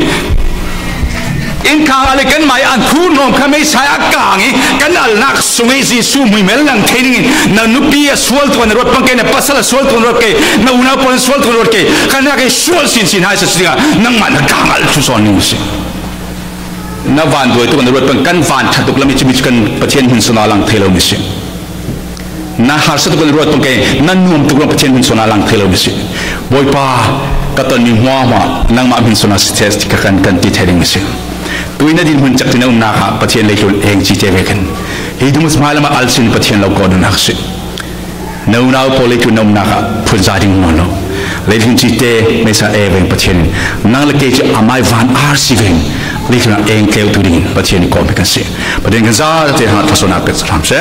[SPEAKER 1] อินข้างอะไรกันไม่อันคูนอมข้าไม่ใช่อากาศกันอัลนักสมัยสิสูมีเมลังเทนิงนั่นนุปีสวลตัวนั้นรถปังเกนปัสสาวะสวลตัวนั้นรถเกนั่นอุณหภูมิสวลตัวนั้นรถเกกันนักสวลสินให้สุดที่นั่งมันอากาศอัลทุสอนนี่สินับวันด้วยตัวนั้นรถปังกันวันถัดตุกละมิจิกันประเทศหินสนาลังเทโลมิสินั่นหาสุดตัวนั้นรถปังเกนั่นนุ่มตุกละประเทศหินสนาลังเทโลมิสิบ่อยป่าก็ตอนนี้หัวมานั่งมาหินสนาสเตสที่กันที่เทโลมิสิตัวนี้ดินหุ่นจักรที่นั่งนาคาประเทศเล็กๆเองจีเจเวกันฮิดุมุสมาลมาอัลซินประเทศเราโกดุนักสินู่นเอาโพลิกุนนาคาพุ่งจาริงมันเราเล็กๆจีเตไม่ใช่เอเวงประเทศนั่งเล็กๆอาไม่วันอาร์ซีเวง li kena engkel tu ding patien ko me kan se paden kan za te ha tasona pet salam se